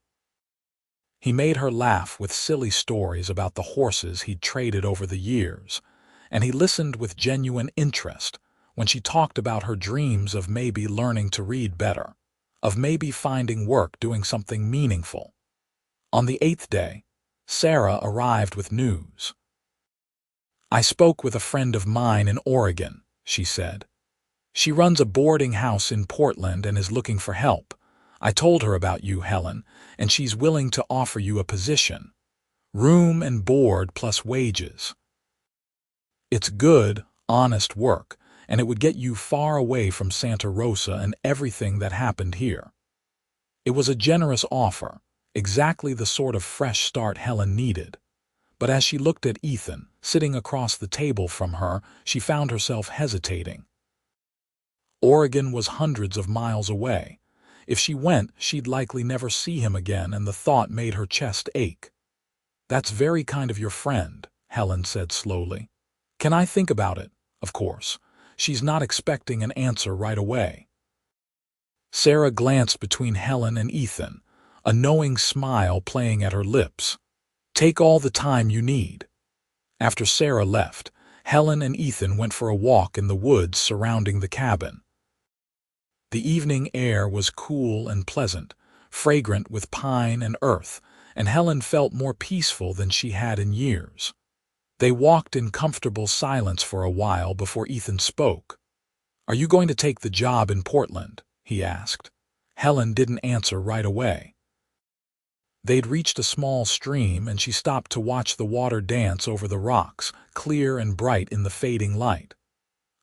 He made her laugh with silly stories about the horses he'd traded over the years, and he listened with genuine interest when she talked about her dreams of maybe learning to read better, of maybe finding work doing something meaningful. On the 8th day, Sarah arrived with news. "I spoke with a friend of mine in Oregon," she said. "She runs a boarding house in Portland and is looking for help. I told her about you, Helen, and she's willing to offer you a position. Room and board plus wages. It's good, honest work, and it would get you far away from Santa Rosa and everything that happened here." It was a generous offer, exactly the sort of fresh start Helen needed. But as she looked at Ethan, sitting across the table from her, she found herself hesitating. Oregon was hundreds of miles away. If she went, she'd likely never see him again, and the thought made her chest ache. "That's very kind of your friend," Helen said slowly. "Can I think about it?" Of course. She's not expecting an answer right away. Sarah glanced between Helen and Ethan, a knowing smile playing at her lips. "Take all the time you need." After Sarah left, Helen and Ethan went for a walk in the woods surrounding the cabin. The evening air was cool and pleasant, fragrant with pine and earth, and Helen felt more peaceful than she had in years. They walked in comfortable silence for a while before Ethan spoke. "Are you going to take the job in Portland?" he asked. Helen didn't answer right away. They'd reached a small stream, and she stopped to watch the water dance over the rocks, clear and bright in the fading light.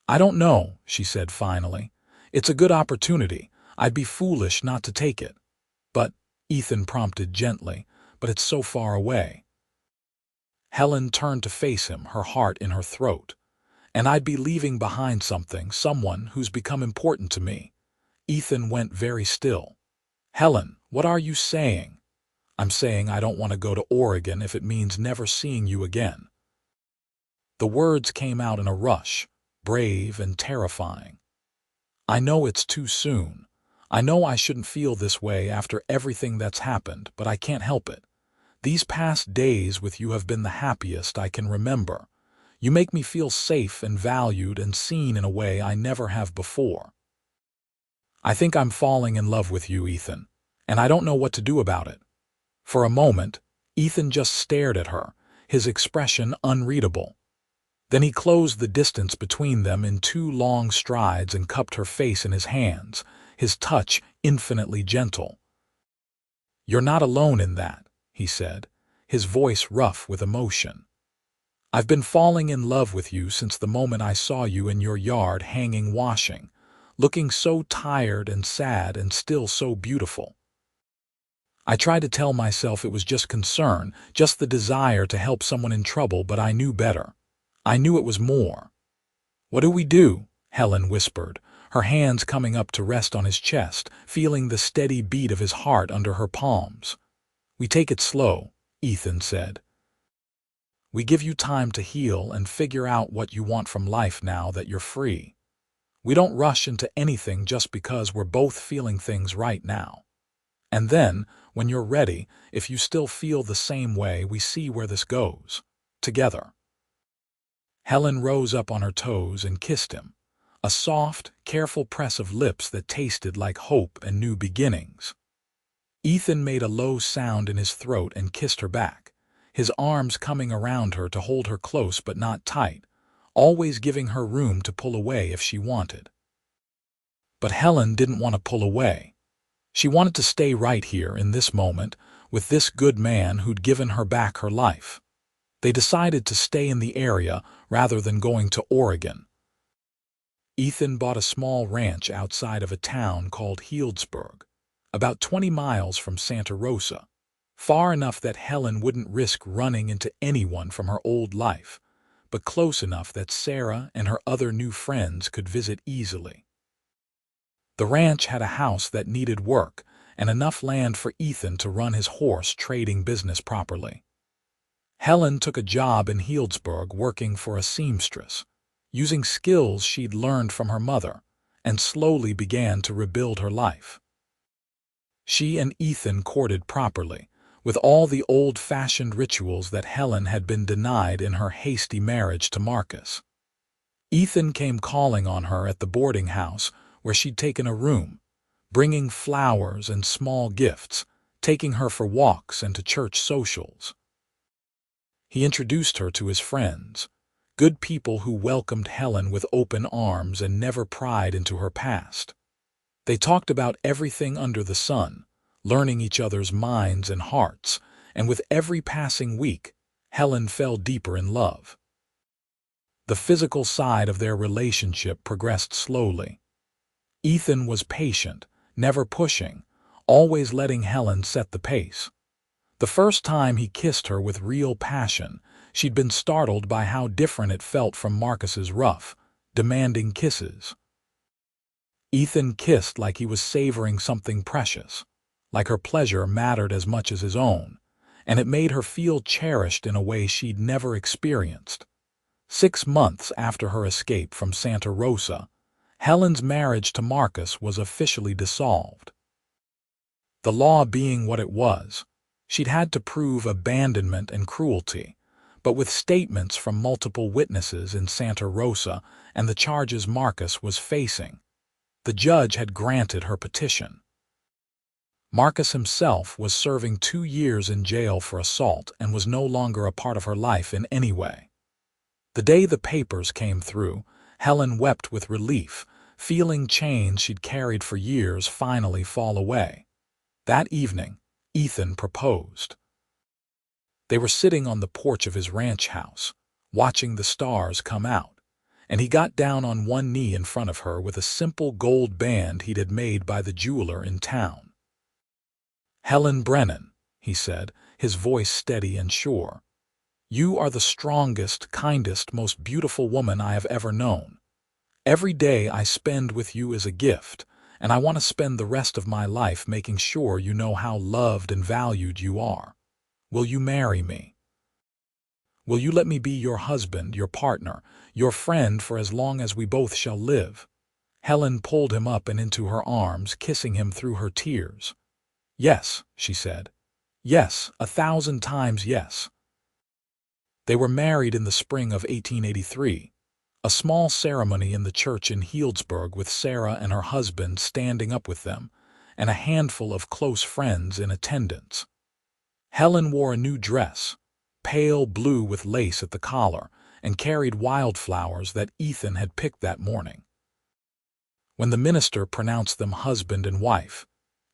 "I don't know," she said finally. "It's a good opportunity. I'd be foolish not to take it." "But," Ethan prompted gently, "but it's so far away." Helen turned to face him, her heart in her throat. "And I'd be leaving behind someone who's become important to me." Ethan went very still. "Helen, what are you saying?" "I'm saying I don't want to go to Oregon if it means never seeing you again." The words came out in a rush, brave and terrifying. "I know it's too soon. I know I shouldn't feel this way after everything that's happened, but I can't help it. These past days with you have been the happiest I can remember. You make me feel safe and valued and seen in a way I never have before. I think I'm falling in love with you, Ethan, and I don't know what to do about it." For a moment, Ethan just stared at her, his expression unreadable. Then he closed the distance between them in 2 long strides and cupped her face in his hands, his touch infinitely gentle. "You're not alone in that," he said, his voice rough with emotion. "I've been falling in love with you since the moment I saw you in your yard hanging washing, looking so tired and sad and still so beautiful. I tried to tell myself it was just concern, just the desire to help someone in trouble, but I knew better. I knew it was more." "What do we do?" Helen whispered, her hands coming up to rest on his chest, feeling the steady beat of his heart under her palms. "We take it slow," Ethan said. "We give you time to heal and figure out what you want from life now that you're free. We don't rush into anything just because we're both feeling things right now. And then, when you're ready, if you still feel the same way, we see where this goes. Together." Helen rose up on her toes and kissed him, a soft, careful press of lips that tasted like hope and new beginnings. Ethan made a low sound in his throat and kissed her back, his arms coming around her to hold her close but not tight, always giving her room to pull away if she wanted. But Helen didn't want to pull away. She wanted to stay right here in this moment with this good man who'd given her back her life. They decided to stay in the area rather than going to Oregon. Ethan bought a small ranch outside of a town called Healdsburg, about 20 miles from Santa Rosa, far enough that Helen wouldn't risk running into anyone from her old life, but close enough that Sarah and her other new friends could visit easily. The ranch had a house that needed work and enough land for Ethan to run his horse trading business properly. Helen took a job in Healdsburg working for a seamstress, using skills she'd learned from her mother, and slowly began to rebuild her life. She and Ethan courted properly, with all the old-fashioned rituals that Helen had been denied in her hasty marriage to Marcus. Ethan came calling on her at the boarding house where she'd taken a room, bringing flowers and small gifts, taking her for walks and to church socials. He introduced her to his friends, good people who welcomed Helen with open arms and never pried into her past. They talked about everything under the sun, learning each other's minds and hearts, and with every passing week, Helen fell deeper in love. The physical side of their relationship progressed slowly. Ethan was patient, never pushing, always letting Helen set the pace. The first time he kissed her with real passion, she'd been startled by how different it felt from Marcus's rough, demanding kisses. Ethan kissed like he was savoring something precious, like her pleasure mattered as much as his own, and it made her feel cherished in a way she'd never experienced. 6 months after her escape from Santa Rosa, Helen's marriage to Marcus was officially dissolved. The law being what it was, she'd had to prove abandonment and cruelty, but with statements from multiple witnesses in Santa Rosa and the charges Marcus was facing, the judge had granted her petition. Marcus himself was serving 2 years in jail for assault and was no longer a part of her life in any way. The day the papers came through, Helen wept with relief, feeling chains she'd carried for years finally fall away. That evening, Ethan proposed. They were sitting on the porch of his ranch house, watching the stars come out, and he got down on one knee in front of her with a simple gold band he'd had made by the jeweler in town. "Helen Brennan," he said, his voice steady and sure, "you are the strongest, kindest, most beautiful woman I have ever known. Every day I spend with you is a gift, and I want to spend the rest of my life making sure you know how loved and valued you are. Will you marry me? Will you let me be your husband, your partner, your friend for as long as we both shall live?" Helen pulled him up and into her arms, kissing him through her tears. "Yes," she said. "Yes, 1,000 times yes." They were married in the spring of 1883, a small ceremony in the church in Healdsburg with Sarah and her husband standing up with them, and a handful of close friends in attendance. Helen wore a new dress, pale blue with lace at the collar, and carried wildflowers that Ethan had picked that morning. When the minister pronounced them husband and wife,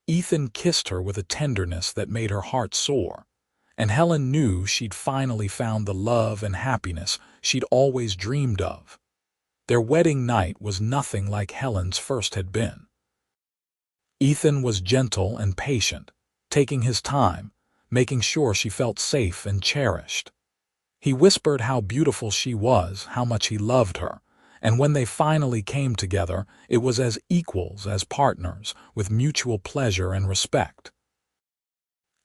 Ethan kissed her with a tenderness that made her heart soar, and Helen knew she'd finally found the love and happiness she'd always dreamed of. Their wedding night was nothing like Helen's first had been. Ethan was gentle and patient, taking his time, making sure she felt safe and cherished. He whispered how beautiful she was, how much he loved her, and when they finally came together, it was as equals, as partners, with mutual pleasure and respect.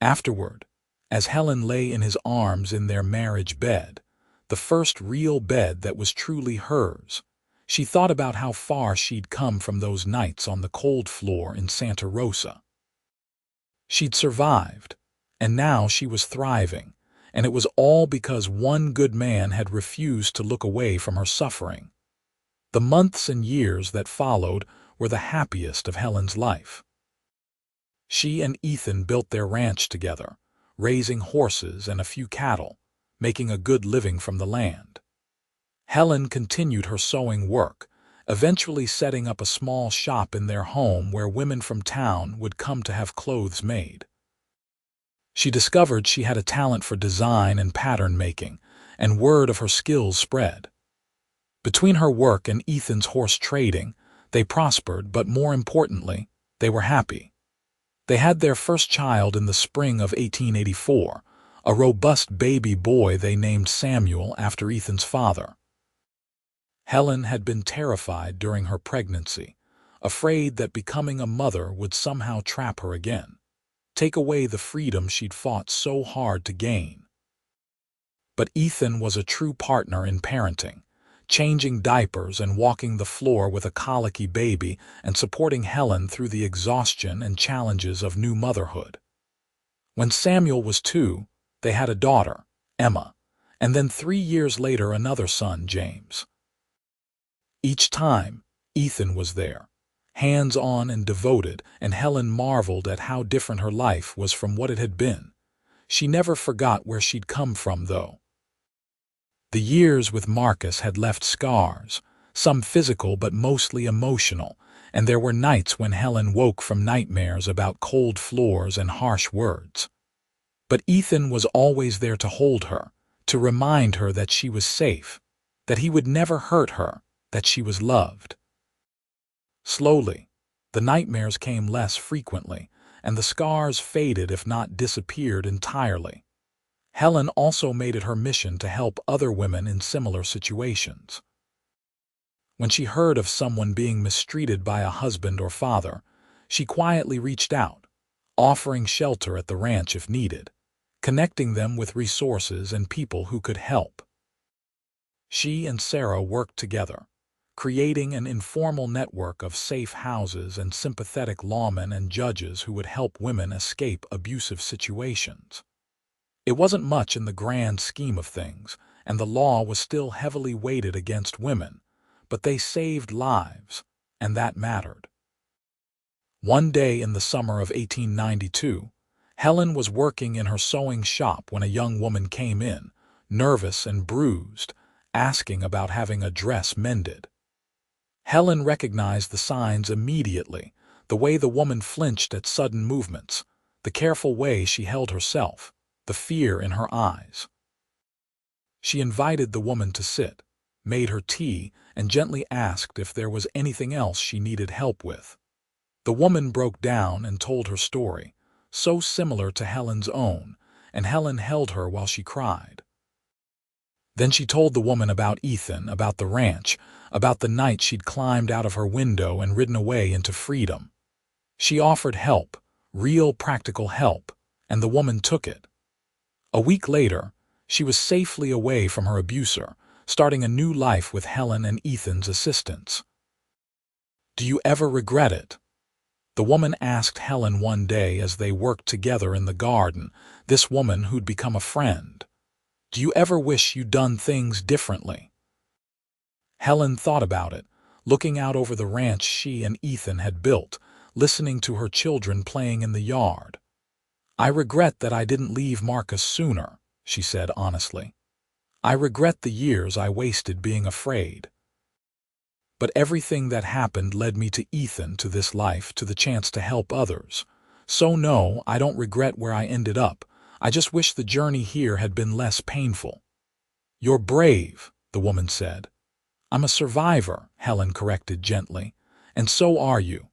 Afterward, as Helen lay in his arms in their marriage bed, the first real bed that was truly hers, she thought about how far she'd come from those nights on the cold floor in Santa Rosa. She'd survived, and now she was thriving, and it was all because one good man had refused to look away from her suffering. The months and years that followed were the happiest of Helen's life. She and Ethan built their ranch together, raising horses and a few cattle, making a good living from the land. Helen continued her sewing work, eventually setting up a small shop in their home where women from town would come to have clothes made. She discovered she had a talent for design and pattern making, and word of her skills spread. Between her work and Ethan's horse trading, they prospered, but more importantly, they were happy. They had their first child in the spring of 1884, a robust baby boy they named Samuel after Ethan's father. Helen had been terrified during her pregnancy, afraid that becoming a mother would somehow trap her again, take away the freedom she'd fought so hard to gain. But Ethan was a true partner in parenting, changing diapers and walking the floor with a colicky baby and supporting Helen through the exhaustion and challenges of new motherhood. When Samuel was 2, they had a daughter, Emma, and then 3 years later another son, James. Each time, Ethan was there, hands-on and devoted, and Helen marveled at how different her life was from what it had been. She never forgot where she'd come from, though. The years with Marcus had left scars, some physical but mostly emotional, and there were nights when Helen woke from nightmares about cold floors and harsh words. But Ethan was always there to hold her, to remind her that she was safe, that he would never hurt her, that she was loved. Slowly, the nightmares came less frequently, and the scars faded if not disappeared entirely. Helen also made it her mission to help other women in similar situations. When she heard of someone being mistreated by a husband or father, she quietly reached out, offering shelter at the ranch if needed, connecting them with resources and people who could help. She and Sarah worked together, creating an informal network of safe houses and sympathetic lawmen and judges who would help women escape abusive situations. It wasn't much in the grand scheme of things, and the law was still heavily weighted against women, but they saved lives, and that mattered. One day in the summer of 1892, Helen was working in her sewing shop when a young woman came in, nervous and bruised, asking about having a dress mended. Helen recognized the signs immediately, the way the woman flinched at sudden movements, the careful way she held herself, the fear in her eyes. She invited the woman to sit, made her tea, and gently asked if there was anything else she needed help with. The woman broke down and told her story, so similar to Helen's own, and Helen held her while she cried. Then she told the woman about Ethan, about the ranch, about the night she'd climbed out of her window and ridden away into freedom. She offered help, real practical help, and the woman took it. A week later, she was safely away from her abuser, starting a new life with Helen and Ethan's assistance. "Do you ever regret it?" the woman asked Helen one day as they worked together in the garden, this woman who'd become a friend. "Do you ever wish you'd done things differently?" Helen thought about it, looking out over the ranch she and Ethan had built, listening to her children playing in the yard. "I regret that I didn't leave Marcus sooner," she said honestly. "I regret the years I wasted being afraid. But everything that happened led me to Ethan, to this life, to the chance to help others. So no, I don't regret where I ended up. I just wish the journey here had been less painful." "You're brave," the woman said. "I'm a survivor," Helen corrected gently. "And so are you."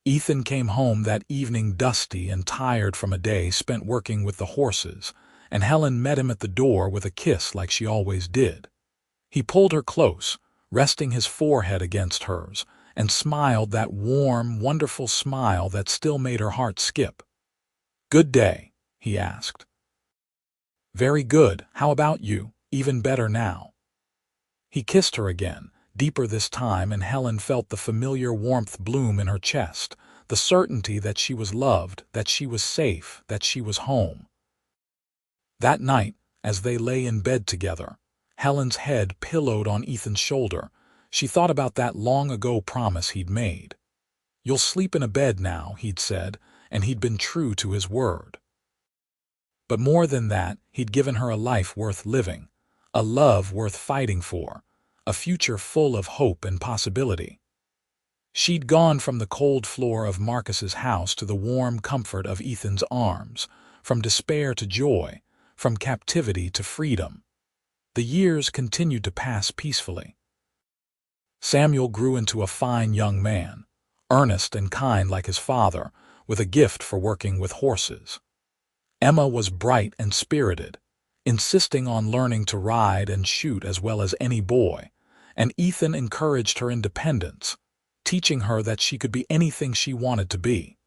Ethan came home that evening dusty and tired from a day spent working with the horses, and Helen met him at the door with a kiss like she always did. He pulled her close, resting his forehead against hers, and smiled that warm, wonderful smile that still made her heart skip. "Good day?" he asked. "Very good. How about you? Even better now." He kissed her again, deeper this time, and Helen felt the familiar warmth bloom in her chest, the certainty that she was loved, that she was safe, that she was home. That night, as they lay in bed together, Helen's head pillowed on Ethan's shoulder, she thought about that long-ago promise he'd made. "You'll sleep in a bed now," he'd said, and he'd been true to his word. But more than that, he'd given her a life worth living, a love worth fighting for, a future full of hope and possibility. She'd gone from the cold floor of Marcus's house to the warm comfort of Ethan's arms, from despair to joy, from captivity to freedom. The years continued to pass peacefully. Samuel grew into a fine young man, earnest and kind like his father, with a gift for working with horses. Emma was bright and spirited, insisting on learning to ride and shoot as well as any boy, and Ethan encouraged her independence, teaching her that she could be anything she wanted to be.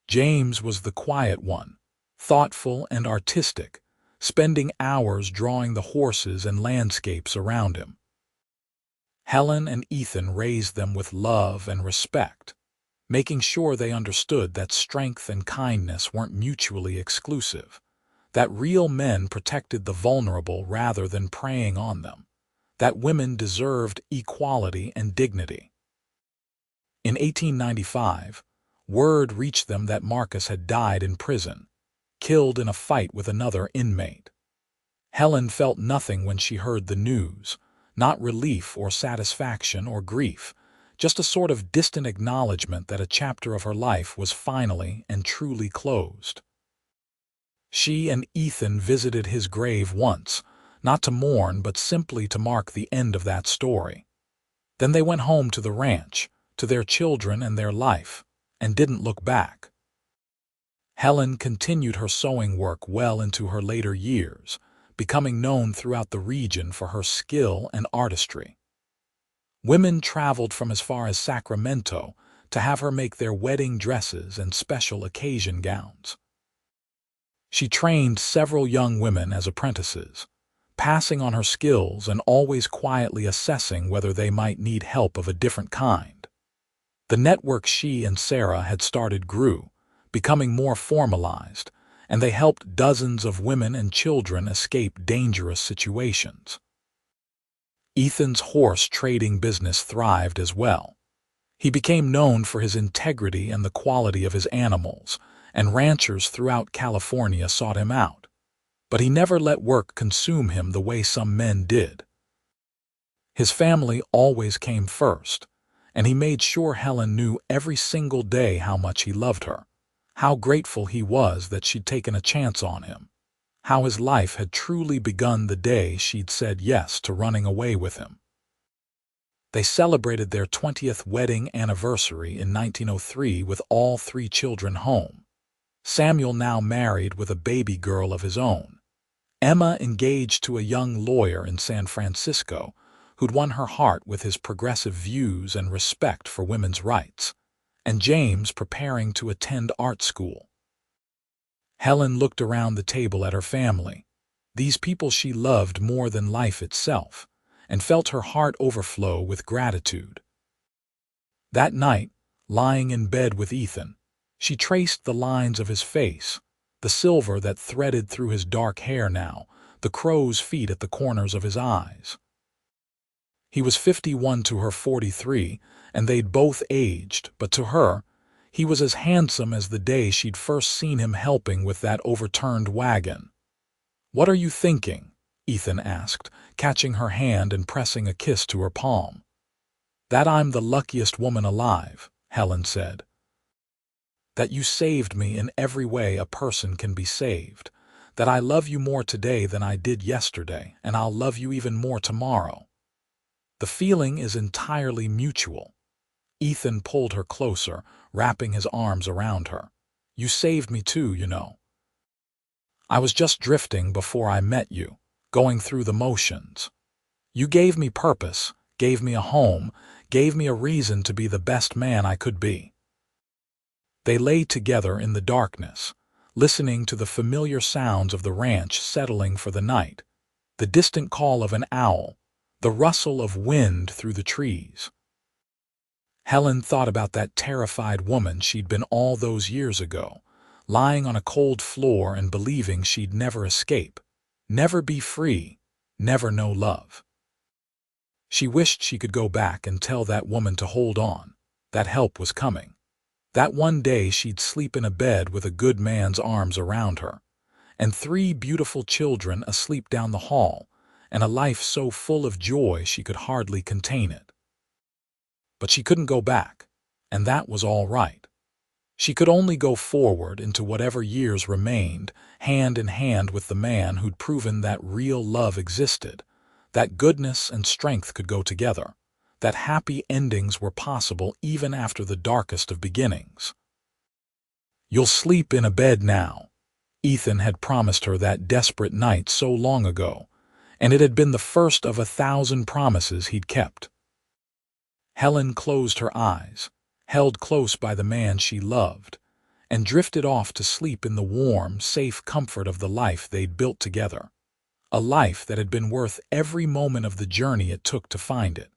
James was the quiet one, thoughtful and artistic, spending hours drawing the horses and landscapes around him. Helen and Ethan raised them with love and respect, making sure they understood that strength and kindness weren't mutually exclusive, that real men protected the vulnerable rather than preying on them, that women deserved equality and dignity. In 1895, word reached them that Marcus had died in prison, killed in a fight with another inmate. Helen felt nothing when she heard the news, not relief or satisfaction or grief, just a sort of distant acknowledgement that a chapter of her life was finally and truly closed. She and Ethan visited his grave once, not to mourn but simply to mark the end of that story. Then they went home to the ranch, to their children and their life, and didn't look back. Helen continued her sewing work well into her later years, becoming known throughout the region for her skill and artistry. Women traveled from as far as Sacramento to have her make their wedding dresses and special occasion gowns. She trained several young women as apprentices, passing on her skills and always quietly assessing whether they might need help of a different kind. The network she and Sarah had started grew, becoming more formalized, and they helped dozens of women and children escape dangerous situations. Ethan's horse trading business thrived as well. He became known for his integrity and the quality of his animals, and ranchers throughout California sought him out. But he never let work consume him the way some men did. His family always came first, and he made sure Helen knew every single day how much he loved her, how grateful he was that she'd taken a chance on him, how his life had truly begun the day she'd said yes to running away with him. They celebrated their 20th wedding anniversary in 1903 with all 3 children home. Samuel now married with a baby girl of his own. Emma engaged to a young lawyer in San Francisco who'd won her heart with his progressive views and respect for women's rights, and James preparing to attend art school. Helen looked around the table at her family, these people she loved more than life itself, and felt her heart overflow with gratitude. That night, lying in bed with Ethan, she traced the lines of his face, the silver that threaded through his dark hair now, the crow's feet at the corners of his eyes. He was 51 to her 43, and they'd both aged, but to her, he was as handsome as the day she'd first seen him helping with that overturned wagon. "What are you thinking?" Ethan asked, catching her hand and pressing a kiss to her palm. "That I'm the luckiest woman alive," Helen said. "That you saved me in every way a person can be saved. That I love you more today than I did yesterday, and I'll love you even more tomorrow. The feeling is entirely mutual." Ethan pulled her closer, wrapping his arms around her. "You saved me too, you know. I was just drifting before I met you, going through the motions. You gave me purpose, gave me a home, gave me a reason to be the best man I could be." They lay together in the darkness, listening to the familiar sounds of the ranch settling for the night, the distant call of an owl, the rustle of wind through the trees. Helen thought about that terrified woman she'd been all those years ago, lying on a cold floor and believing she'd never escape, never be free, never know love. She wished she could go back and tell that woman to hold on, that help was coming. That one day she'd sleep in a bed with a good man's arms around her, and 3 beautiful children asleep down the hall, and a life so full of joy she could hardly contain it. But she couldn't go back, and that was all right. She could only go forward into whatever years remained, hand in hand with the man who'd proven that real love existed, that goodness and strength could go together, that happy endings were possible even after the darkest of beginnings. "You'll sleep in a bed now," Ethan had promised her that desperate night so long ago, and it had been the first of 1,000 promises he'd kept. Helen closed her eyes, held close by the man she loved, and drifted off to sleep in the warm, safe comfort of the life they'd built together, a life that had been worth every moment of the journey it took to find it.